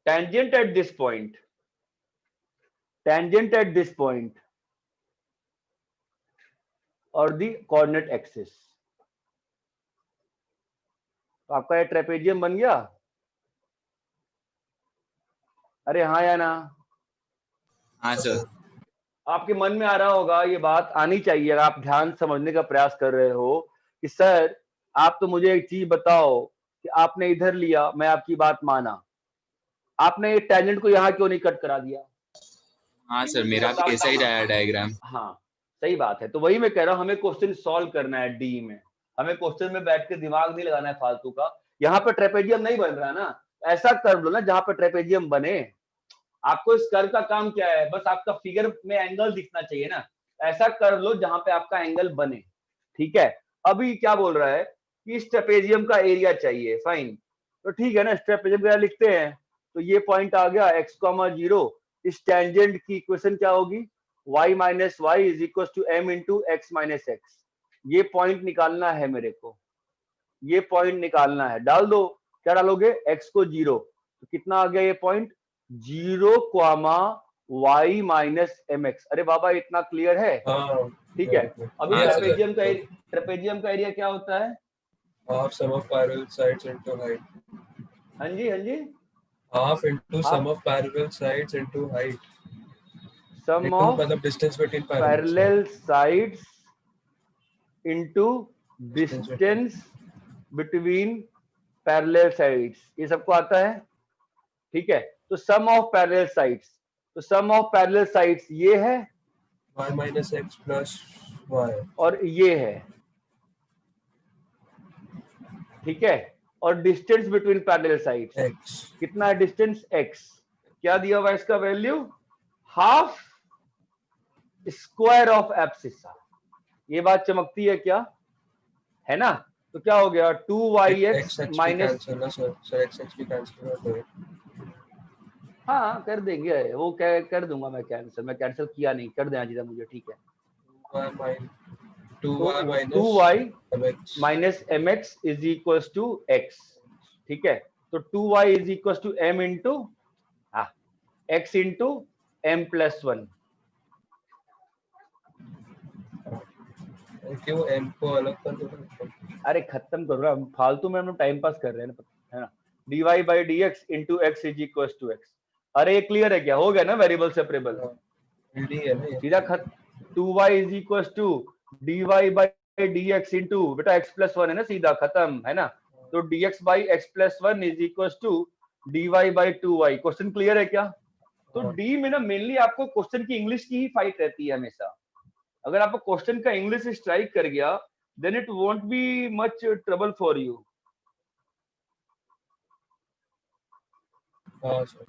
tangent at this point, tangent at this point और the coordinate axis. तो आपका ये trapezium बन गया। अरे हाँ या ना? हाँ सर। आपके मन में आ रहा होगा, ये बात आनी चाहिए, अगर आप ध्यान समझने का प्रयास कर रहे हो कि सर आप तो मुझे एक चीज बताओ कि आपने इधर लिया, मैं आपकी बात माना, आपने ये टेंजेंट को यहाँ क्यों नहीं कट करा दिया? हाँ सर, मेरा भी ऐसा ही रहा डायग्राम। हाँ सही बात है। तो वही मैं कह रहा हूँ, हमें क्वेश्चन सॉल्व करना है डी में, हमें क्वेश्चन में बैठ के दिमाग नहीं लगाना है फालतू का। यहाँ पे ट्रेपेजियम नहीं बन रहा ना, ऐसा कर लो ना जहाँ पे ट्रेपेजियम बने। आपको इस कर्व का काम क्या है, बस आपका फिगर में एंगल दिखना चाहिए ना, ऐसा कर लो जहां पे आपका एंगल बने, ठीक है। अभी क्या बोल रहा है कि इस ट्रेपेजियम का एरिया चाहिए, फाइन। तो ठीक है ना, इस ट्रेपेजियम का लिखते हैं। तो ये पॉइंट आ गया x, 0। इस टेंजेंट की इक्वेशन क्या होगी, y - y = m × x - x। ये पॉइंट निकालना है मेरे को, ये पॉइंट निकालना है। डाल दो, क्या डालोगे, x को 0, तो कितना आ गया ये पॉइंट 0, y - mx। अरे बाबा इतना क्लियर है, हाँ ठीक है। अभी हाँ, ट्रेपेजियम का एरिया क्या होता है? half sum of parallel sides into height, हाँ जी, हाँ जी, half into Half- sum of parallel sides into height, sum into of मतलब distance between parallel sides into distance between parallel sides, ये सबको आता है, ठीक है। तो सम ऑफ पैरेलल साइड्स, तो सम ऑफ पैरेलल साइड्स ये है y minus x plus y, और ये है, ठीक है। और distance between parallel sides x, कितना है, डिस्टेंस x। क्या दिया हुआ इसका value, half square of abscissa. ये बात चमकती है क्या, है ना? तो क्या हो गया, 2yx x माइनस, cancel ना सर x भी cancel हो गए। हाँ कर देंगे वो, कर दूंगा मैं कैंसिल, मैं कैंसिल किया नहीं, कर देना चाहिए मुझे, ठीक है। 2y माइनस mx is equal to x, ठीक है। तो 2y is equal to m into x into m+1। क्यों m को अलग कर दो। अरे खत्म करो ना, फालतू में हम लोग टाइम पास कर रहे हैं, है ना। dy/dx into x is equal to x। अरे ये क्लियर है क्या, हो गया ना वेरिएबल सेपरेबल, डी है ना ये। सीधा 2y is equal to dy/dx into बेटा x+1 है ना, सीधा खत्म, है ना। तो dx/x+1 is equal to dy/2y। Question clear है क्या? तो डी में ना मेनली आपको क्वेश्चन की इंग्लिश की ही फाइट रहती है हमेशा, अगर आपको क्वेश्चन का इंग्लिश स्ट्राइक कर गया then it won't be much trouble for you. हाँ सर।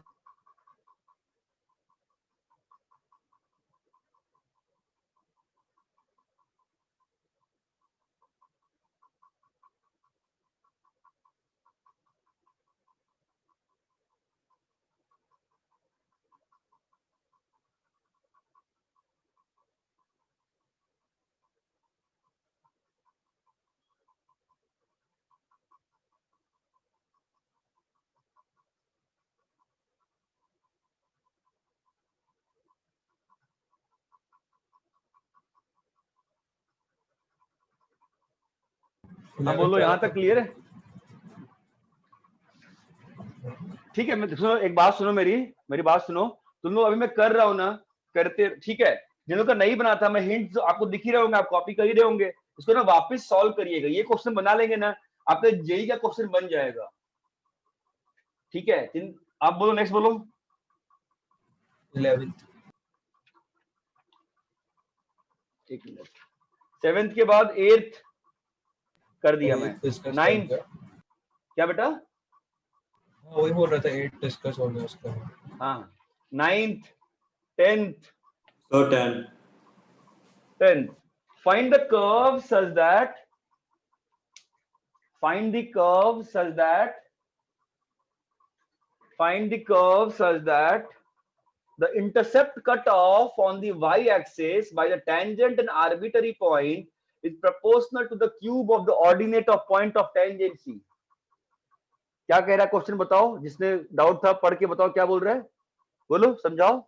हाँ बोलो, यहाँ तक क्लियर है? ठीक है, मैं सुनो, एक बात सुनो, मेरी बात सुनो। तुम लोग अभी मैं कर रहा हूँ ना, करते, ठीक है? जिन लोग का नहीं बना था, मैं हिंट आपको दिख ही रहे होंगे, आप कॉपी कर ही रहे होंगे, इसको ना वापस सॉल्व करिएगा। ये क्वेश्चन बना लेंगे ना, आपका जेई का क्वेश्चन बन जाएगा। ठीक है, आप बोलो, नेक्स्ट बोलो। 11th। एक मिनट, 7th के बाद 8th कर दिया मैं, डिस्कस 9th क्या बेटा? हाँ वही बोल रहा था, 8 डिस्कस हो गया उसका। हाँ, 9th, 10th, So 10. 10th. Find the curve such that find the curve such that the intercept cut off on the y-axis by the tangent and arbitrary point is proportional to the cube of the ordinate of point of tangency. क्या कह रहा है question? बताओ, जिसने doubt था पढ़ के बताओ क्या बोल रहा है, बोलो, समझाओ।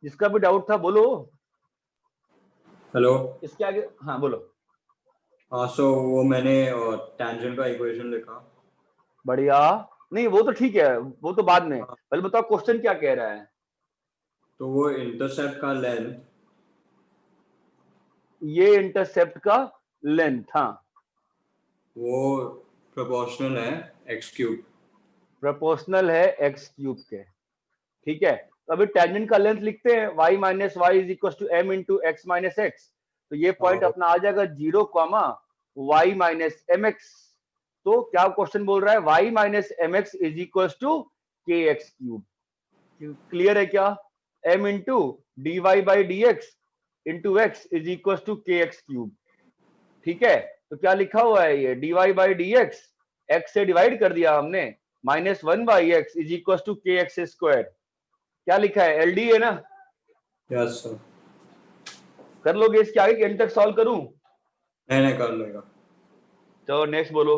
जिसका भी डाउट था बोलो। हेलो। इसके आगे हाँ बोलो। हाँ, सो वो मैंने टेंजेंट का इक्वेशन लिखा। बढ़िया। नहीं वो तो ठीक है, वो तो बाद में, पहले बताओ क्वेश्चन क्या कह रहा है। तो वो इंटरसेप्ट का लेंथ, ये इंटरसेप्ट का लेंथ, हाँ, वो प्रोपोर्शनल है एक्स क्यूब। प्रोपोर्शनल है एक्स क्यूब के। ठीक है, तो अभी टेंजेंट का लेंथ लिखते हैं, y minus y is equal to m into x minus x. तो ये पॉइंट अपना आ जाएगा 0, y माइनस एम एक्स। तो क्या क्वेश्चन बोल रहा है? y minus m x is equal to k x cube. Clear है क्या? m into d Y by D x into x is equal to k x cube. ठीक है, तो क्या लिखा हुआ है ये? D Y by D x, x से डिवाइड कर दिया हमने, minus 1 by x is equal to k x square. क्या लिखा है? एल डी है ना? Yes sir. कर लोगे इसके आगे एंड तक सॉल्व करूं? नहीं कर लेगा। तो नेक्स्ट बोलो।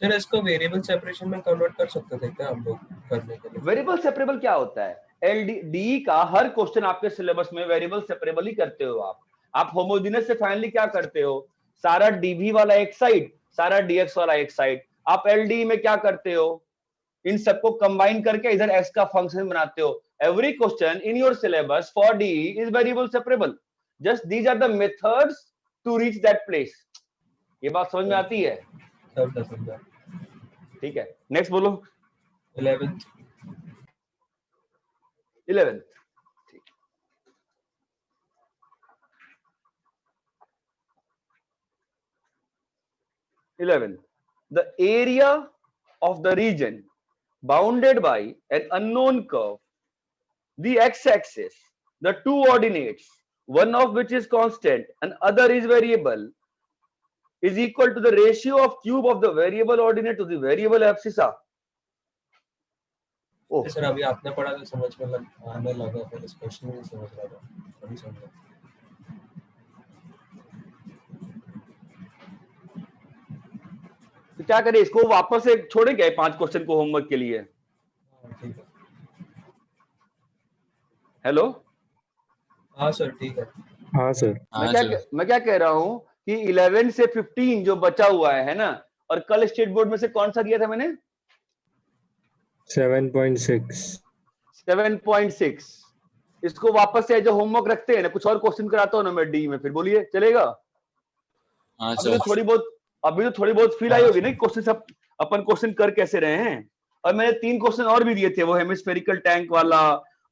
सर इसको वेरिएबल सेपरेशन में कन्वर्ट कर सकते थे क्या हम लोग करने के लिए? वेरिएबल सेपरेबल क्या होता है? एल डी का हर क्वेश्चन आपके सिलेबस में वेरिएबल सेपरेबल ही करते हो आप होमोजेनियस से फाइनली क्या करते हो? सारा डीवी वाला एक साइड, सारा डीएक्स वाला एक साइड। आप एलडी में क्या करते हो? इन सबको कंबाइन करके इधर एक्स का फंक्शन बनाते हो। Every question in your syllabus for d is variable separable. Just these are the methods to reach that place. ये बात समझ में आती है? समझा। ठीक है, नेक्स्ट बोलो। 11th। 11th। The area of the region bounded by an unknown curve, the x-axis, the two ordinates, one of which is constant and other is variable, is equal to the ratio of cube of the variable ordinate to the variable abscissa. Oh, sir अभी आपने पढ़ा तो समझ में आने लगा, फिर इस क्वेश्चन में समझ रहा था, अभी समझा। तो क्या करें, इसको वापस से छोड़े क्या 5 क्वेश्चन को होमवर्क के लिए? ठीक है। हेलो, हाँ सर ठीक है। हाँ सर। मैं क्या कह रहा हूं कि 11 से 15 जो बचा हुआ है ना, और कल स्टेट बोर्ड में से कौन सा दिया था मैंने? 7.6। 7.6। इसको वापस से जो होमवर्क रखते हैं ना, कुछ और क्वेश्चन कराता हूं ना मैं डी में, फिर बोलिए चलेगा? अभी तो थोड़ी बहुत फील आई होगी ना क्वेश्चन सब अपन क्वेश्चन कर कैसे रहे हैं। और मैंने 3 क्वेश्चन और भी दिए थे, वो हेमिस्फेरिकल टैंक वाला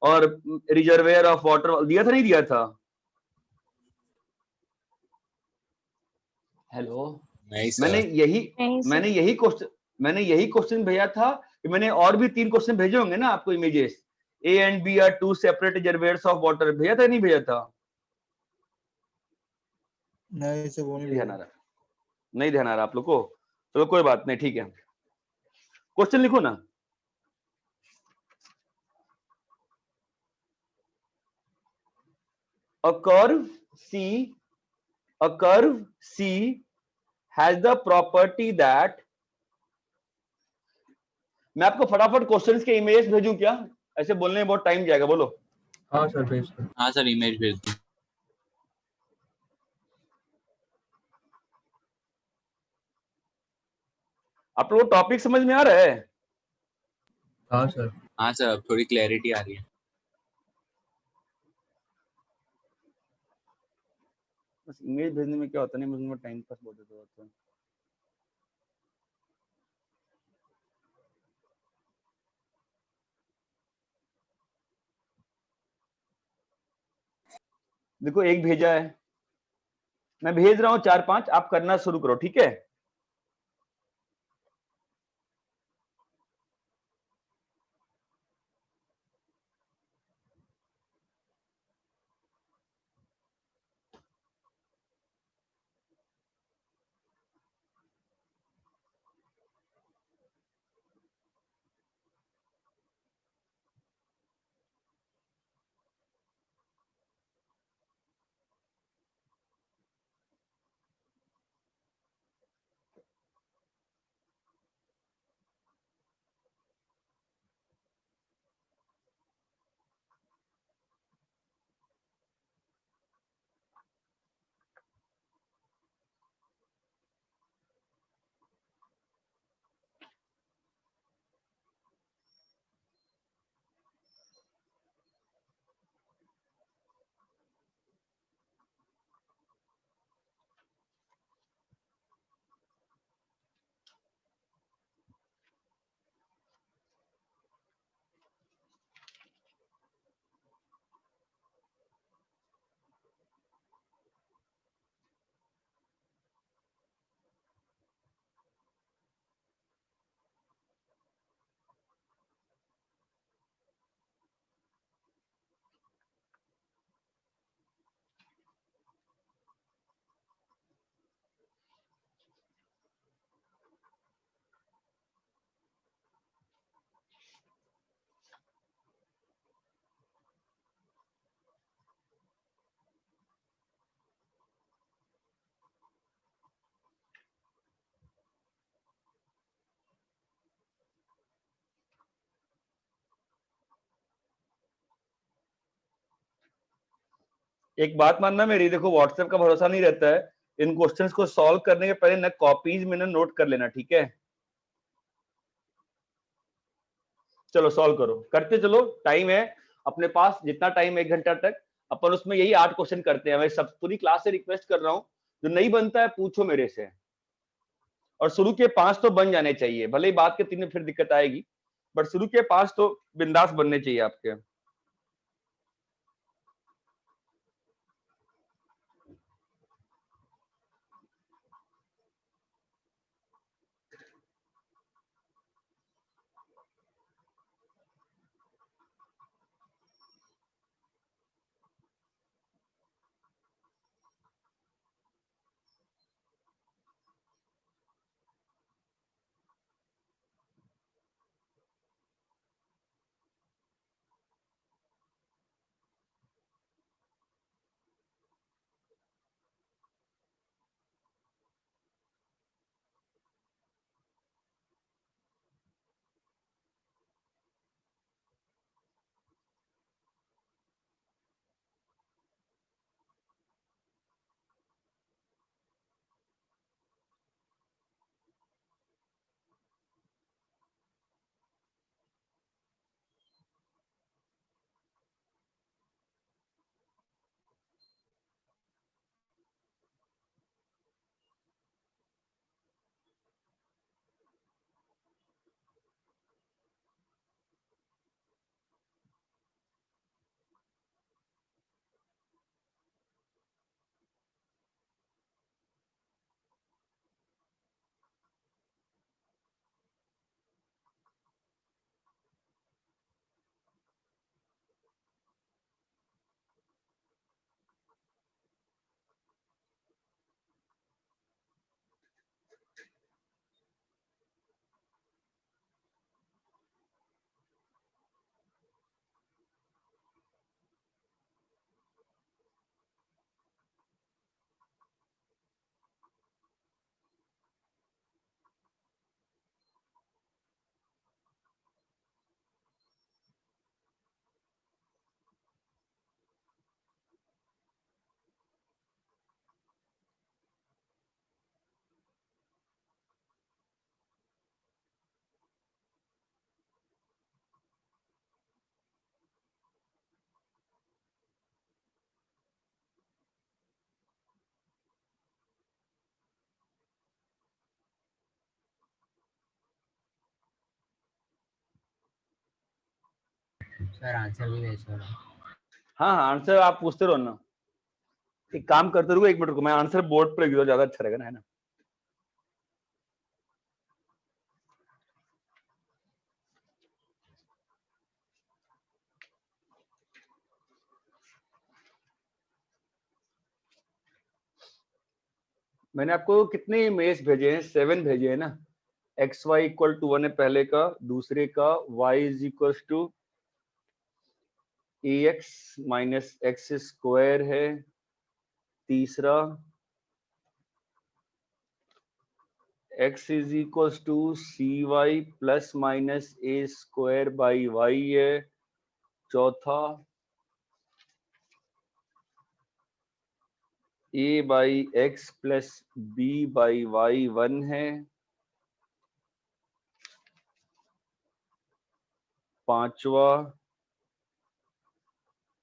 और रिजर्वेयर ऑफ वाटर दिया था, नहीं दिया था? हेलो, नहीं मैंने सर। यही नहीं सर। मैंने यही क्वेश्चन भेजा था कि मैंने और भी 3 क्वेश्चन भेजे होंगे ना आपको, images A and B are 2 separate reservoirs of water, भेजा था नहीं भेजा था? नहीं सर, वो नहीं नहीं ध्यान आ भेजा। रहा, नहीं ध्यान आ रहा आप लोग को? चलो कोई बात नहीं, ठीक है, क्वेश्चन लिखो ना। A curve C, a curve C has the property that, मैं आपको फटाफट क्वेश्चंस के इमेज भेजूं क्या? ऐसे बोलने में बहुत टाइम जाएगा, बोलो। हाँ सर भेज दो। हाँ सर, इमेज भेज दो। आप लोगों को टॉपिक समझ में आ रहा है? हाँ सर। हाँ सर, अब थोड़ी क्लैरिटी आ रही है। बस इमेज भेजने में क्या होता है, नहीं मुझे टाइम पास बहुत होता है। देखो एक भेजा है, मैं भेज रहा हूं 4-5, आप करना शुरू करो, ठीक है? एक बात मानना मेरी, देखो व्हाट्सएप का भरोसा नहीं रहता है, इन क्वेश्चंस को सॉल्व करने के पहले ना कॉपीज में ना नोट कर लेना, ठीक है? चलो सॉल्व करो, करते चलो, टाइम है अपने पास, जितना टाइम 1 घंटा तक अपन उसमें यही 8 क्वेश्चन करते हैं। मैं सब पूरी क्लास से रिक्वेस्ट कर रहा हूँ, जो नहीं बनता है पूछो मेरे से, और शुरू के 5 तो बन जाने चाहिए, भले ही बात के 3 में फिर दिक्कत आएगी, बट शुरू के 5 तो बिंदास बनने चाहिए आपके। सर आंसर भी भेज दो ना। हाँ हाँ आंसर आप पूछते रहो ना, एक काम करते रहो, 1 मिनट को मैं आंसर बोर्ड पर लिख दूं, ज्यादा अच्छा रहेगा ना, है ना। मैंने आपको कितने इमेज भेजे हैं, 7 भेजे हैं ना। एक्स वाई इक्वल टू 1 है पहले का, दूसरे का y is equal to A x minus x square है, तीसरा x is equal to c y plus minus a square by y है, चौथा a by x plus b by y 1 है, पांचवा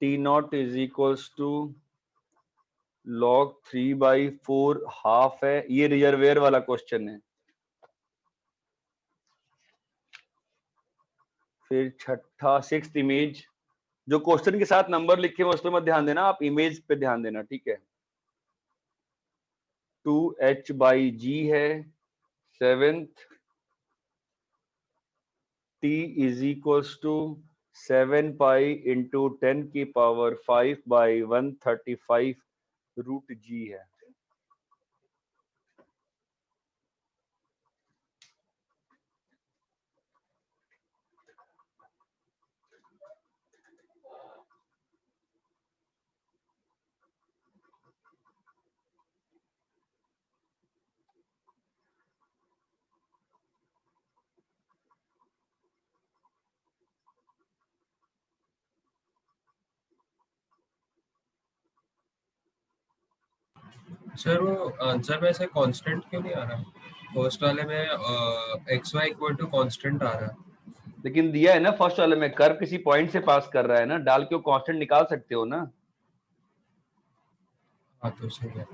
t naught is equals to log 3/4 half है, ये reservoir वाला question है। फिर छठा 6th इमेज, जो क्वेश्चन के साथ नंबर लिखे हुए उस पर मत ध्यान देना, आप इमेज पे ध्यान देना, ठीक है। 2h/g है। 7th t is equals to 7 pi into 10 की पावर 5/135 रूट g है। सर वो आंसर में ऐसे कांस्टेंट क्यों नहीं आ रहा? फर्स्ट वाले में X Y equal to constant आ रहा है। लेकिन दिया है ना फर्स्ट वाले में, कर्व किसी पॉइंट से पास कर रहा है ना, डाल के वो कांस्टेंट निकाल सकते हो ना। हाँ तो सही है।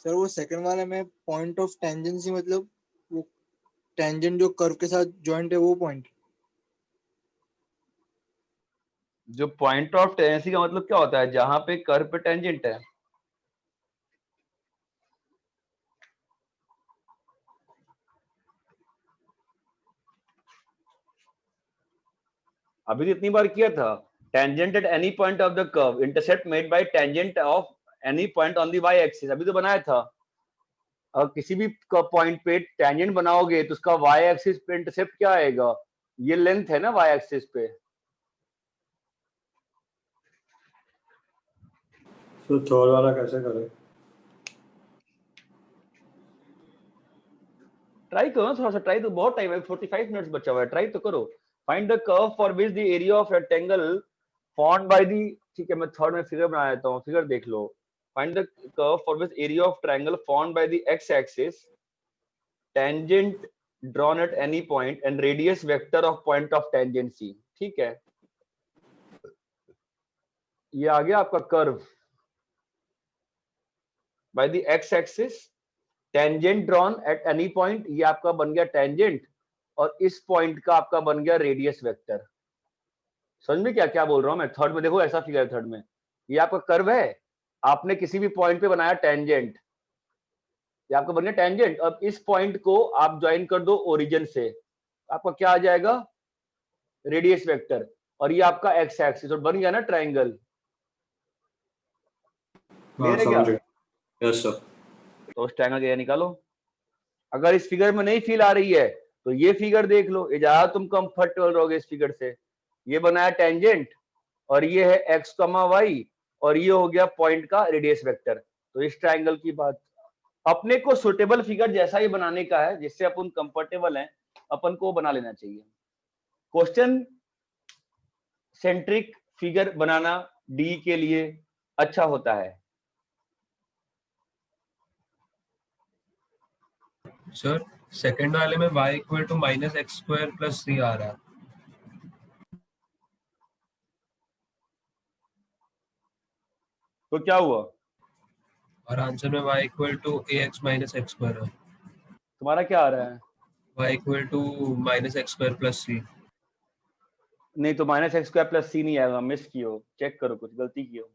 सर वो सेकंड वाले में पॉइंट ऑफ टेंजेंसी मतलब वो टेंजेंट जो कर्व के साथ जॉइंट है वो पॉइंट। जो पॉइंट ऑफ टेंजेंसी का मतलब क्या होता है? जहां पे कर्व पे टेंजेंट है। अभी तो इतनी बार किया था। Tangent at any point of the curve, intercept made by tangent of any point on the y axis, अभी तो बनाया था। और किसी भी पॉइंट पे टेंजेंट बनाओगे तो उसका वाई एक्सिस पे इंटरसेप्ट क्या आएगा? ये लेंथ है ना वाई एक्सिस पे। तो थर्ड वाला कैसे करें? ट्राई करो ना थोड़ा सा, ट्राई तो बहुत टाइम है, 45 मिनट्स बचा हुआ है, ट्राई तो करो। Find the curve for which the area of rectangle formed by the, ठीक है मैं थर्ड में फिगर बना देता हूँ, फिगर देख लो। Find the curve for which area of triangle formed by the X axis, tangent drawn at any point and radius vector of point of tangency, ठीक है। ये आ गया आपका curve y the X axis, tangent drawn at any point, ये आपका बन गया टेंजेंट, और इस पॉइंट का आपका बन गया रेडियस वेक्टर। समझ में क्या क्या बोल रहा हूं मैं? थर्ड में देखो ऐसा फिगर है, थर्ड में ये आपका कर्व है, आपने किसी भी पॉइंट पे बनाया टेंजेंट, ये आपका बन गया टेंजेंट। अब इस पॉइंट को आप ज्वाइन कर दो ओरिजिन से, आपका क्या आ जाएगा? रेडियस वेक्टर, और ये आपका एक्स एक्सिस, और बन गया ना ट्रायंगल। हाँ क्लियर है क्या? समझ गया। Yes sir. तो उस ट्रायंगल का एरिया निकालो। अगर इस फिगर में नहीं फील आ रही है तो ये फिगर देख लो, ये ज्यादा तुम कंफर्टेबल रहोगे इस फिगर से। ये बनाया टेंजेंट, और ये है एक्स कमा वाई, और ये हो गया पॉइंट का रेडियस वेक्टर। तो इस ट्रायंगल की बात, अपने को सुटेबल फिगर जैसा ही बनाने का है, जिससे अपन कंफर्टेबल हैं, अपन को बना लेना चाहिए। क्वेश्चन सेंट्रिक फिगर बनाना डी के लिए अच्छा होता है। सर सेकंड वाले में y equal to minus x square plus C आ रहा है, तो क्या हुआ? और आंसर में y equal to A x minus x square है। तुम्हारा क्या आ रहा है? y equal to minus x square plus C. नहीं तो minus x square plus C नहीं आएगा, मिस कियो, चेक करो, कुछ गलती कियो।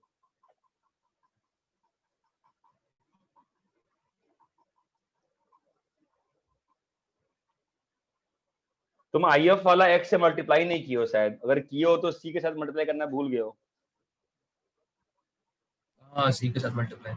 तुम आई एफ वाला एक्स से मल्टीप्लाई नहीं किए हो शायद, अगर किए हो तो सी के साथ मल्टीप्लाई करना भूल गए हो। हाँ सी के साथ मल्टीप्लाई।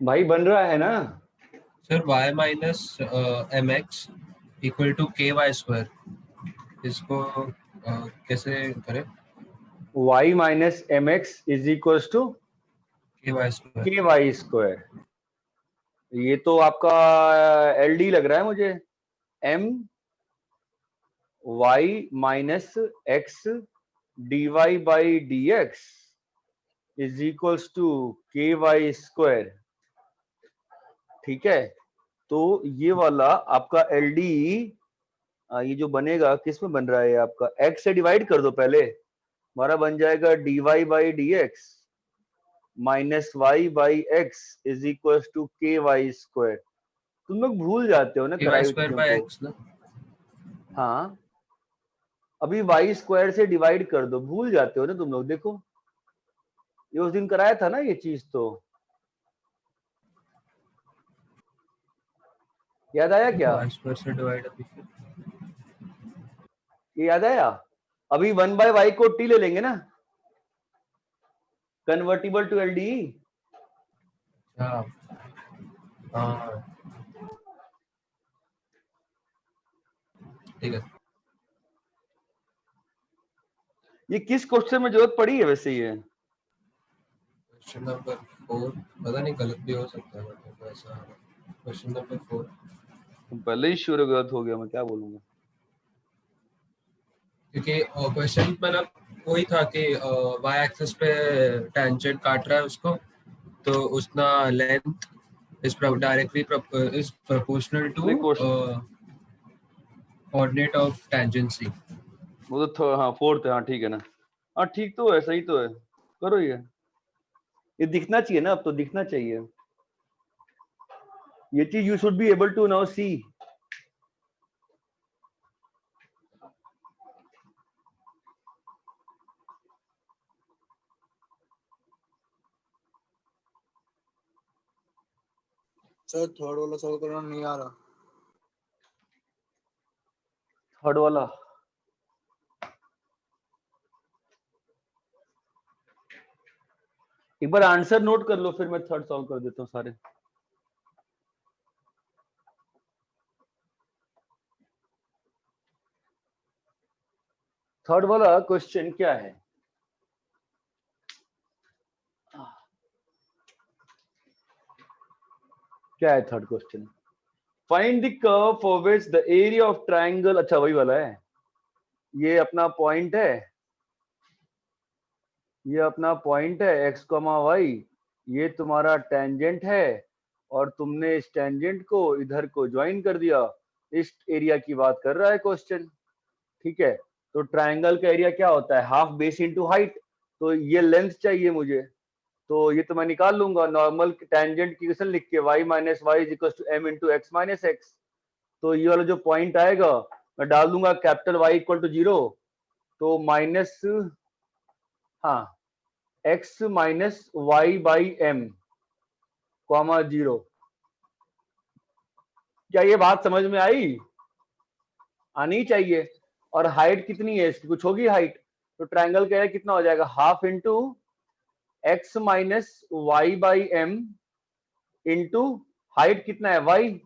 भाई बन रहा है ना? Sir y minus mx equal to k y square, इसको कैसे करें? y minus m x is equal to k y square. K y square. ये तो आपका एल डी लग रहा है मुझे। M y minus x d Y by D x is equals to k y square. ठीक है, तो ये वाला आपका एल डी, ये जो बनेगा किस में बन रहा है आपका, x से डिवाइड कर दो पहले, हमारा बन जाएगा d Y by D x minus y by x is equal to k y square. तुम लोग भूल जाते हो ना के वाई कराई हुई स्क्वायर चीजों बाय को। एक्स ना। हाँ, अभी वाई स्क्वायर से डिवाइड कर दो, भूल जाते हो ना तुम लोग। देखो ये उस दिन कराया था ना ये चीज, तो याद आया क्या? वाई स्क्वायर से डिवाइड अभी फिर ये याद आया? अभी 1/y को t ले लेंगे ना, कन्वर्टिबल टू एल डी। हाँ हाँ ठीक है। ये किस क्वेश्चन में जरूरत पड़ी है वैसे? ये क्वेश्चन नंबर 4, पता नहीं गलत भी हो सकता है बट ऐसा। Question number 4। पहले ही श्योर गलत हो गया, मैं क्या बोलूंगा। क्योंकि क्वेश्चन मतलब वही था कि y एक्सिस पे टेंजेंट काट रहा है उसको, तो उसका length is directly is proportional to नहीं क्वेश्चन, कोऑर्डिनेट ऑफ टेंजेंसी। वो तो हाँ फोर्थ है, हाँ ठीक है ना। हाँ ठीक तो है, सही तो है, करो ये दिखना चाहिए ना, अब तो दिखना चाहिए ये चीज। You should be able to now see. Sir third वाला सॉल्व करना नहीं आ रहा। थर्ड वाला एक बार आंसर नोट कर लो, फिर मैं थर्ड सॉल्व कर देता हूँ सारे। थर्ड वाला क्वेश्चन क्या है? क्या है third question? Find the curve for which the area of triangle. अच्छा वही वाला है, ये अपना पॉइंट है, ये अपना पॉइंट है x, y, ये तुम्हारा टेंजेंट है, और तुमने इस टेंजेंट को इधर को ज्वाइन कर दिया। इस एरिया की बात कर रहा है क्वेश्चन। ठीक है, तो ट्राइंगल का एरिया क्या होता है? Half base into height. तो ये लेंथ चाहिए मुझे, तो ये तो मैं निकाल लूंगा नॉर्मल टेंजेंट की इक्वेशन लिख के, y minus y is equal to m into x minus x. तो ये वाला जो पॉइंट आएगा मैं डाल दूंगा कैपिटल Y इक्वल टू 0, तो माइनस, हाँ, x minus y by m comma 0। क्या ये बात समझ में आई? आनी चाहिए। और हाइट कितनी है इसकी, कुछ होगी हाइट? तो ट्राइंगल का एरिया कितना हो जाएगा? Half into x minus y by m into height कितना है y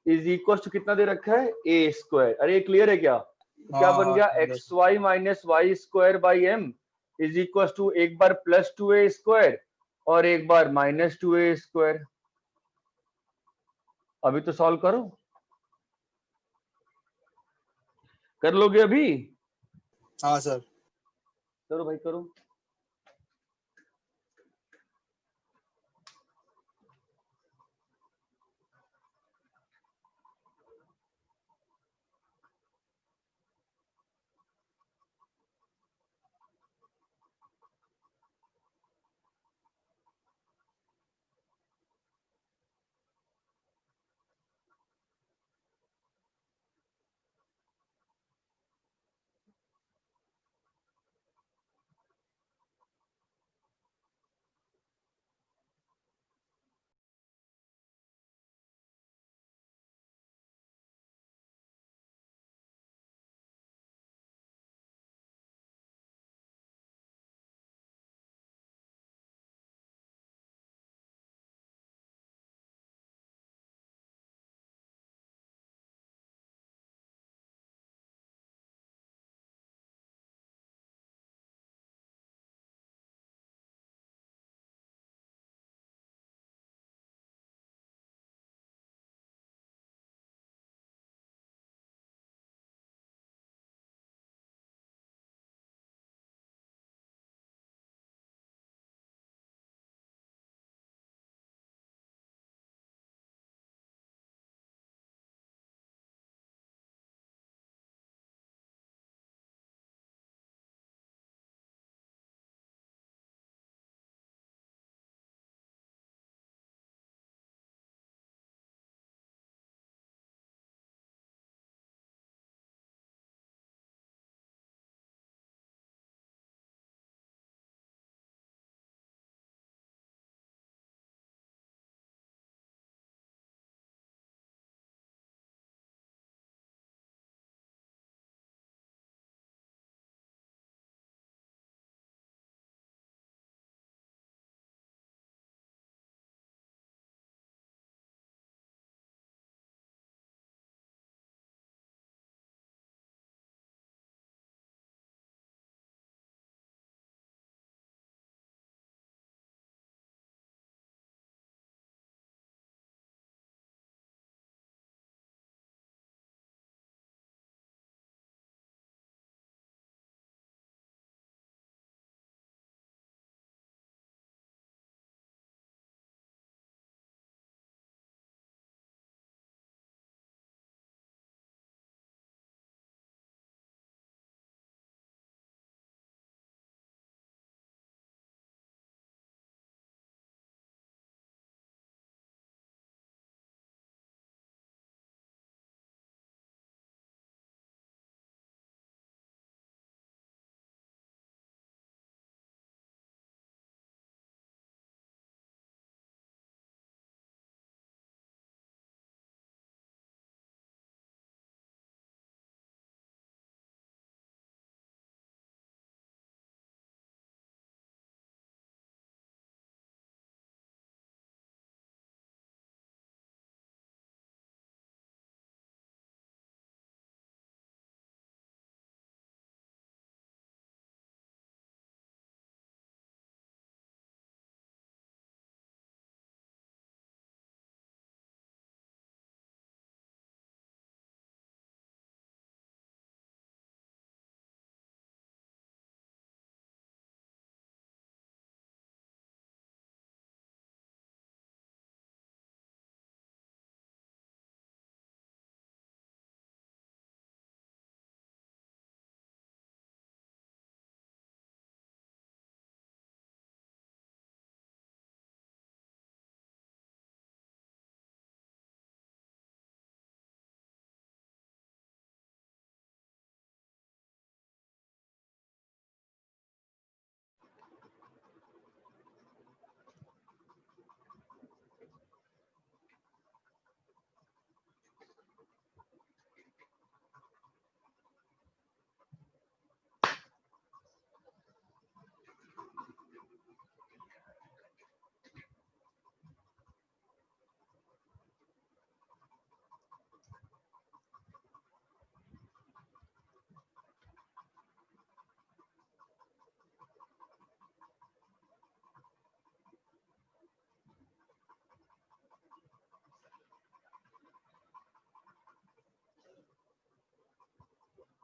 इज इक्वल टू कितना दे रखा है? A square. अरे ये क्लियर है क्या? तो क्या बन गया? X y minus Y square by M is equal to एक बार प्लस 2a स्क्वायर और एक बार माइनस 2a स्क्वायर। अभी तो सॉल्व करो, कर लोगे अभी? हाँ सर। करो भाई करो।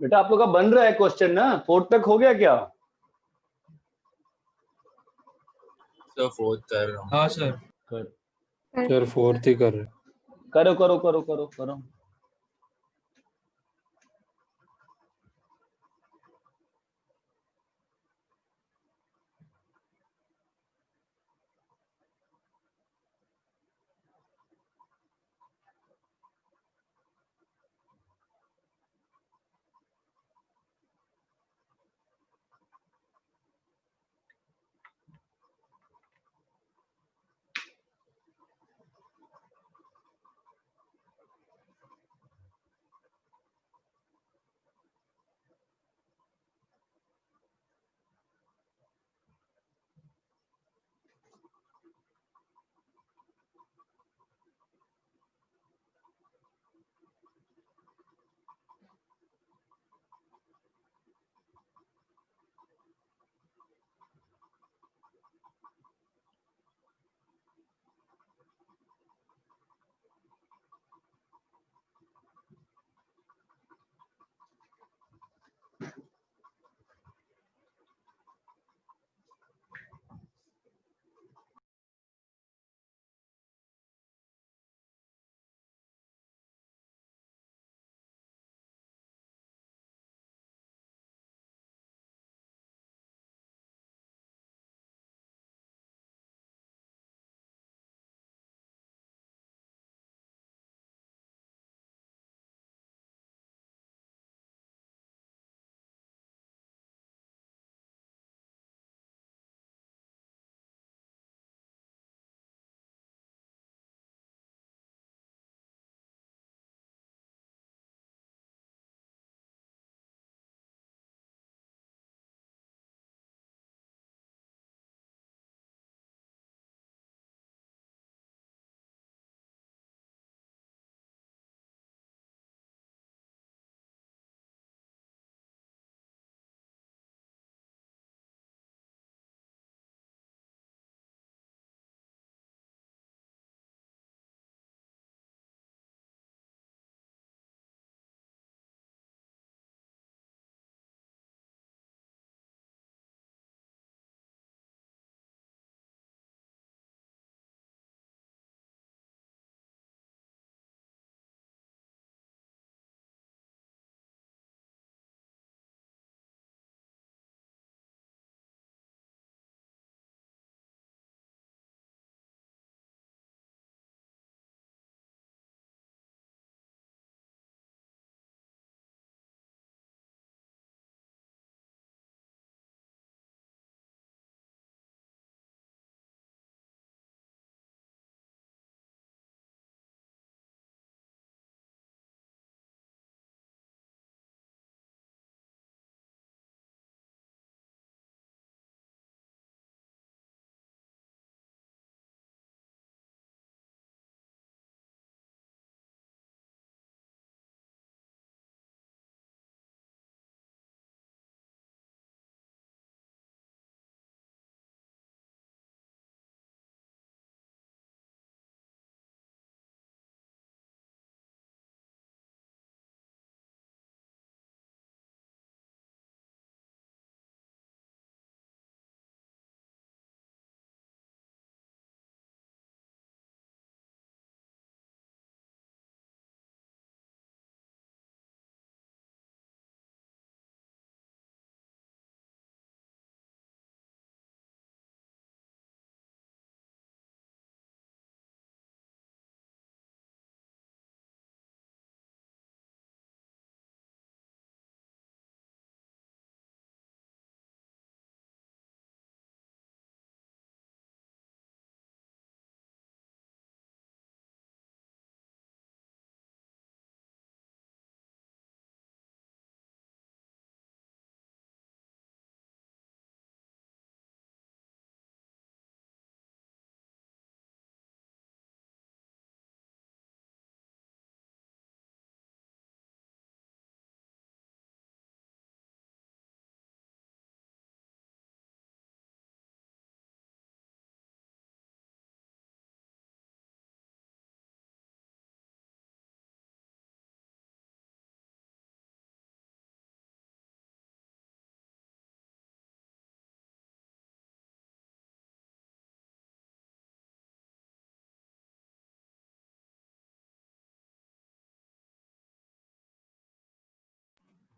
बेटा आप लोग का बन रहा है क्वेश्चन ना, 4 तक हो गया क्या? तो 4th कर रहा हूँ। हाँ सर। कर सर 4th ही कर रहे हैं। करो करो करो करो करो।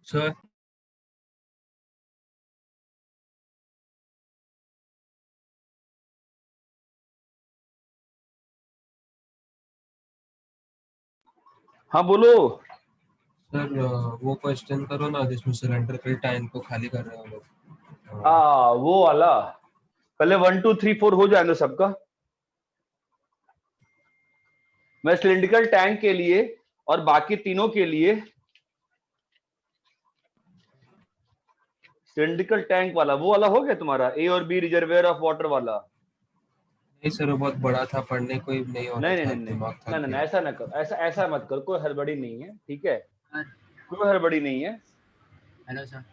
सर हाँ बोलो। सर वो क्वेश्चन करो ना जिसमें सिलेंड्रिकल टैंक को खाली कर रहे हो लोग। वो वाला पहले 1 2 3 4 हो जाए ना सबका। मैं सिलिंड्रिकल टैंक के लिए और बाकी तीनों के लिए, सिलिंड्रिकल टैंक वाला वो वाला हो गया तुम्हारा, ए और बी रिजर्वेयर ऑफ वाटर वाला। नहीं सर वो बहुत बड़ा था, पढ़ने को ही नहीं होता नहीं था, नहीं नहीं दिमाग नहीं थक नहीं गया। ऐसा ना करो, ऐसा ऐसा मत करो, कोई हड़बड़ी नहीं है, ठीक है, सर कोई हड़बड़ी नहीं है। Hello sir.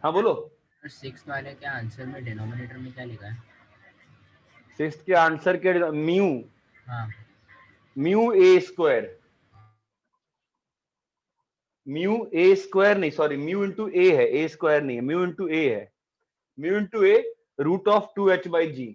हाँ बोलो। सर 6 वाले के आंसर में डिनोमिनेटर में क्या लिखा है? सिक्स्थ के आंसर के म्यू, हाँ mu a square, mu a square नहीं, सॉरी म्यू इंटू ए है, ए स्क्वायर नहीं है, म्यू इंटू ए है, mu into a root of 2h/g।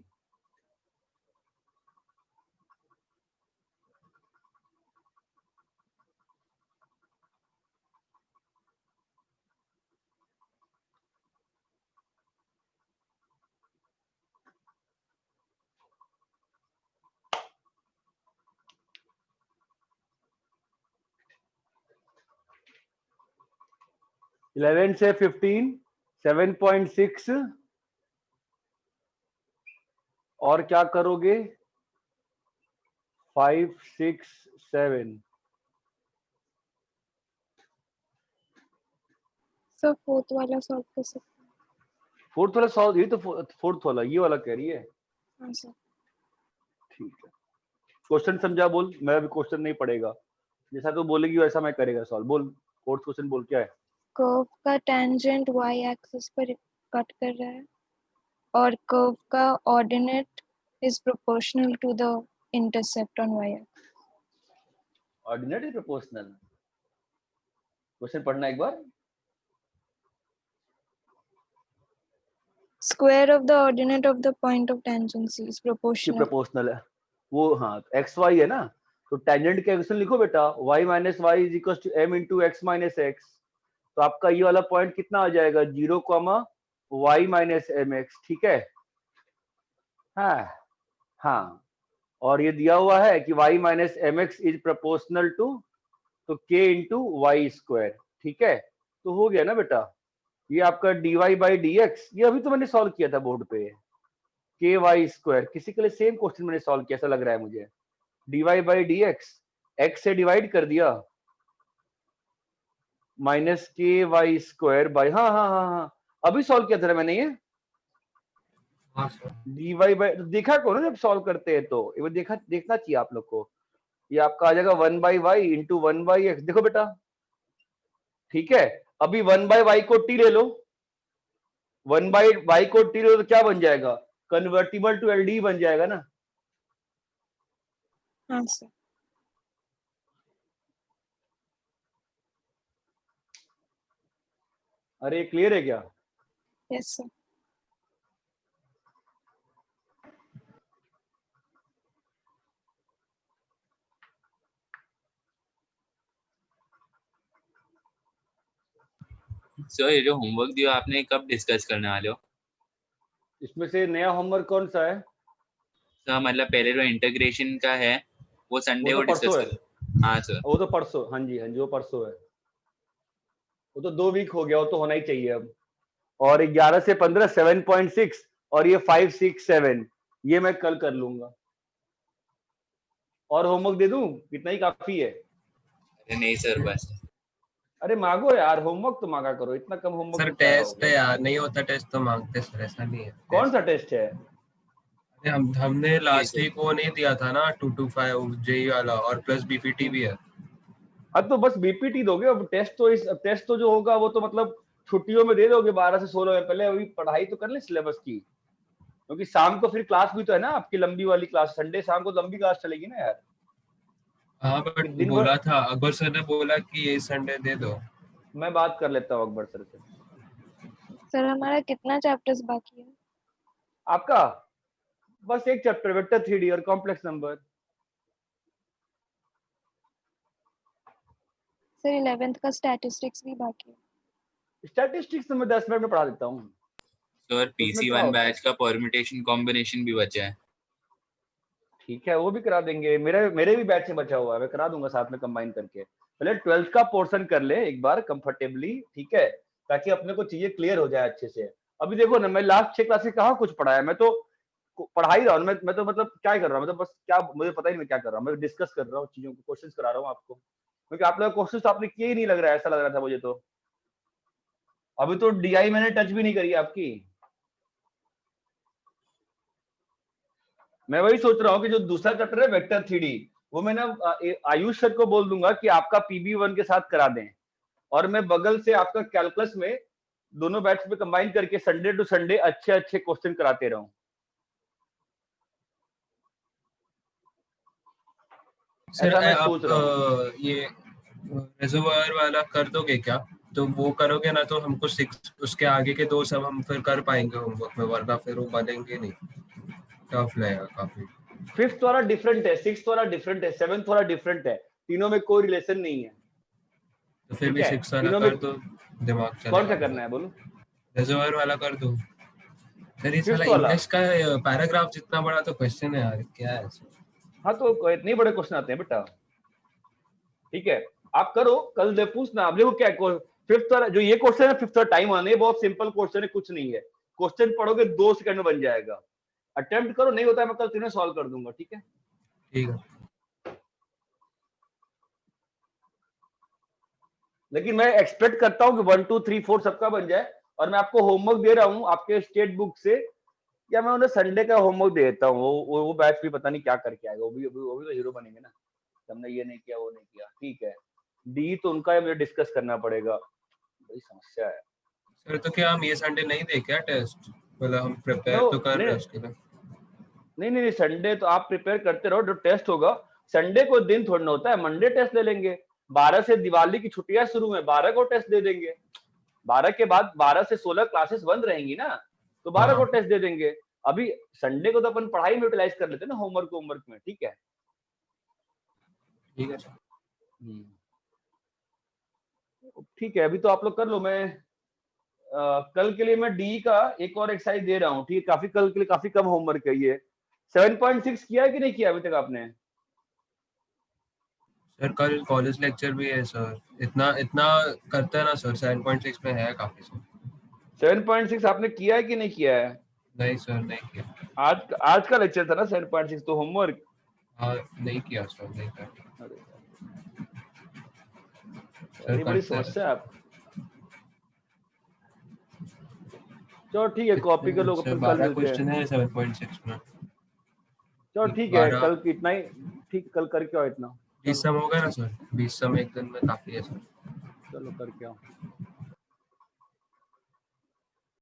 11 से 15 7.6 और क्या करोगे 5 6 7। सर फोर्थ वाला सॉल्व कर सकते फोर्थ वाला सॉल्व, ये तो फोर्थ वाला, ये वाला कह रही है, हैं। हाँ सर। ठीक है। क्वेश्चन समझा बोल, मैं अभी क्वेश्चन नहीं पढ़ेगा, जैसा तू बोलेगी वैसा मैं करेगा सॉल्व। बोल फोर्थ क्वेश्चन बोल क्या है। कर्व का टेंजेंट y एक्सिस पर कट कर रहा है और कर्व का ordinate is proportional to the intercept on y axis. Ordinate is proportional, question पढ़ना एक बार। Square of the ordinate of the point of tangency is की proportional. प्रोपोर्शनल है वो, हाँ एक्स वाई है ना, तो टेंजेंट के क्वेश्चन लिखो बेटा, y minus y is equal to m into x minus x. तो आपका ये वाला पॉइंट कितना आ जाएगा 0, y माइनस एम एक्स, ठीक है। हाँ हाँ, और ये दिया हुआ है कि y minus m x is proportional to, तो k इंटू वाई स्क्वायर, ठीक है। तो हो गया ना बेटा, ये आपका dy बाई डी एक्स, ये अभी तो मैंने सॉल्व किया था बोर्ड पे, के वाई स्क्वायर। किसी के लिए सेम क्वेश्चन मैंने सॉल्व किया ऐसा लग रहा है मुझे। dy बाई डी एक्स से डिवाइड कर दिया, माइनस के वाई स्क्वायर बाई, हाँ हाँ हाँ हाँ अभी सॉल्व किया था मैंने ये। हाँ सर dy बाई देखा करो ना जब सॉल्व करते हैं, तो ये देखा, देखना चाहिए आप लोग को। ये आपका आ जाएगा 1/y इंटू 1/x, देखो बेटा, ठीक है। अभी 1/y को t ले लो, 1/y को t ले लो तो क्या बन जाएगा, कन्वर्टिबल टू एलडी बन जाएगा ना। हाँ सर। अरे क्लियर है क्या। Yes sir. सर ये जो होमवर्क दिया आपने कब डिस्कस करने वाले हो? इसमें से नया होमवर्क कौन सा है। सर मतलब पहले जो इंटीग्रेशन का है वो संडे वो को तो डिस्कस परसों है, करो। हाँ सर। वो तो परसों, हाँ जी हाँ जी वो परसों है, वो तो 2 वीक हो गया, वो तो होना ही चाहिए अब। और 11 से 15 7.6 और ये 5 6 7 ये मैं कल कर लूंगा। और होमवर्क दे दूं, कितना ही काफी है। अरे नहीं सर बस। अरे मांगो यार, होमवर्क तो मांगा करो, इतना कम होमवर्क सर तो क्या टेस्ट है रहोगे। यार, नहीं होता टेस्ट तो मांगते सर, ऐसा नहीं है। कौन सा टेस्ट है। अरे हमने लास्ट सर। वीक वो नहीं दिया था ना 225 जेई वाला, और प्लस बीपीटी भी है। अब तो बस बीपीटी दोगे, अब टेस्ट तो इस टेस्ट तो जो होगा वो तो मतलब छुट्टियों में दे दोगे 12 से 16 में। पहले अभी पढ़ाई तो कर ले सिलेबस की, क्योंकि शाम को फिर क्लास भी तो है ना आपकी, लंबी वाली क्लास, संडे शाम को लंबी क्लास चलेगी ना यार। हाँ बट फिर दिन भर बोला था अकबर सर ने, बोला कि ये संडे दे दो। मैं बात कर लेता हूँ अकबर सर से। सर हमारा कितना चैप्टर्स बाकी है। आपका बस एक चैप्टर वेक्टर 3D और कॉम्प्लेक्स नंबर। सर 11th का स्टैटिस्टिक्स भी बाकी है। स्टैटिस्टिक्स तो मैं 10 मिनट में पढ़ा देता हूँ। सर उसमें PC1 क्या होता है? बैच का परम्यूटेशन कॉम्बिनेशन भी बचा है। ठीक है, वो भी करा देंगे। मेरे भी बैच से बचा हुआ है, मैं करा दूंगा साथ में कंबाइन करके। पहले 12th का पोर्शन कर ले एक बार कंफर्टेबली, ठीक है, ताकि अपने को चीजें क्लियर हो जाए अच्छे से। अभी देखो ना, मैं लास्ट 6 क्लासेस कहाँ कुछ पढ़ाया, मैं तो पढ़ा ही रहा हूँ। मैं तो मतलब क्या कर रहा हूँ, मतलब बस क्या, मुझे पता ही नहीं मैं क्या कर रहा हूँ। मैं डिस्कस कर रहा हूँ चीजों को, क्वेश्चंस करा रहा हूँ आपको, क्योंकि आप लोग क्वेश्चंस तो आपने किए ही नहीं लग रहा है, ऐसा लग रहा था मुझे तो। अभी तो DI मैंने टच भी नहीं करी आपकी। मैं वही सोच रहा हूँ कि जो दूसरा चैप्टर है वेक्टर 3D, वो मैं ना आयुष सर को बोल दूंगा कि आपका PB1 के साथ करा दें, और मैं बगल से आपका कैलकुलस में दोनों बैच में कंबाइन करके संडे टू संडे अच्छे अच्छे क्वेश्चन कराते रहूं। सर ऐसा मैं आप सोच रहा हूँ। ये रिजर्वायर वाला कर दोगे क्या? तो वो करोगे ना तो हमको 6 उसके आगे के 2 सब हम फिर कर पाएंगे होमवर्क में, वरना फिर वो बनेंगे नहीं, टफ लगेगा काफी। 5th वाला डिफरेंट है, 6th वाला डिफरेंट है, 7th वाला डिफरेंट है, तीनों में कोई रिलेशन नहीं है। तो फिर ठीक भी है, 6 वाला तीनों में कर दो, दिमाग कौन सा चलेगा। करना है बोलो? रिजर्वायर वाला कर दो। सर ये साला 5th वाला। इंग्लिश का पैराग्राफ जितना बड़ा तो क्वेश्चन है यार, क्या है सर? हाँ तो इतने बड़े क्वेश्चन आते हैं बेटा। ठीक है, आप करो, कल दे पूछना। आप देखो क्या 5th वाला जो ये क्वेश्चन है, 5th वाला टाइम आने, बहुत सिंपल क्वेश्चन है, कुछ नहीं है। क्वेश्चन पढ़ोगे 2 सेकंड में बन जाएगा। अटेम्प्ट करो, नहीं होता है मैं कल तीनों सॉल्व कर दूंगा। ठीक है, ठीक है। लेकिन मैं एक्सपेक्ट करता हूँ कि 1 2 3 4 सबका बन जाए। और मैं आपको होमवर्क दे रहा हूँ आपके स्टेट बुक से, या मैं उन्हें संडे का होमवर्क दे देता हूँ। वो बैच भी पता नहीं क्या करके आएगा, वो भी तो हीरो बनेंगे ना। हमने ये नहीं किया, वो नहीं किया, ठीक है। डी तो उनका है, मुझे डिस्कस करना पड़ेगा, बड़ी समस्या है। सर तो क्या हम ये संडे नहीं दे क्या टेस्ट? मतलब हम प्रिपेयर नो, तो कर रहे नहीं हैं उसके लिए। नहीं, संडे तो आप प्रिपेयर करते रहो। जो टेस्ट होगा संडे को दिन थोड़ा ना होता है, मंडे टेस्ट ले लेंगे। 12 से दिवाली की छुट्टियां शुरू हैं, 12 को टेस्ट दे देंगे। 12 के बाद 12 से 16 क्लासेस बंद रहेंगी ना, तो 12 को हाँ टेस्ट दे देंगे। अभी संडे को तो अपन पढ़ाई में यूटिलाइज कर लेते हैं ना, होमवर्क में। ठीक है, ठीक है सर। ठीक है, अभी तो आप लोग कर लो। मैं कल के लिए मैं डी का एक और एक्सरसाइज दे रहा हूँ, ठीक है। काफी कल के लिए काफी कम होमवर्क है ये। 7.6 किया है कि नहीं किया अभी तक आपने? सर कल कॉलेज लेक्चर भी है सर, इतना इतना करते हैं ना सर, 7.6 में है काफी सर। 7.6 आपने किया है कि नहीं किया है? नहीं सर नहीं किया। आज का लेक्चर था ना 7.6, तो होमवर्क। हाँ नहीं किया सर, नहीं किया सर, ये बड़ी करते हैं समस्या है आप। चलो ठीक है, कॉपी कर लो, सर। अपन कल 12 मिलते क्वेश्चन हैं। है 7.6 में। चलो ठीक है, 12 कल इतना ही। ठीक, कल करके आओ इतना। 20 सम होगा ना सर? 20 सम एक दिन में काफी है सर। चलो करके आओ।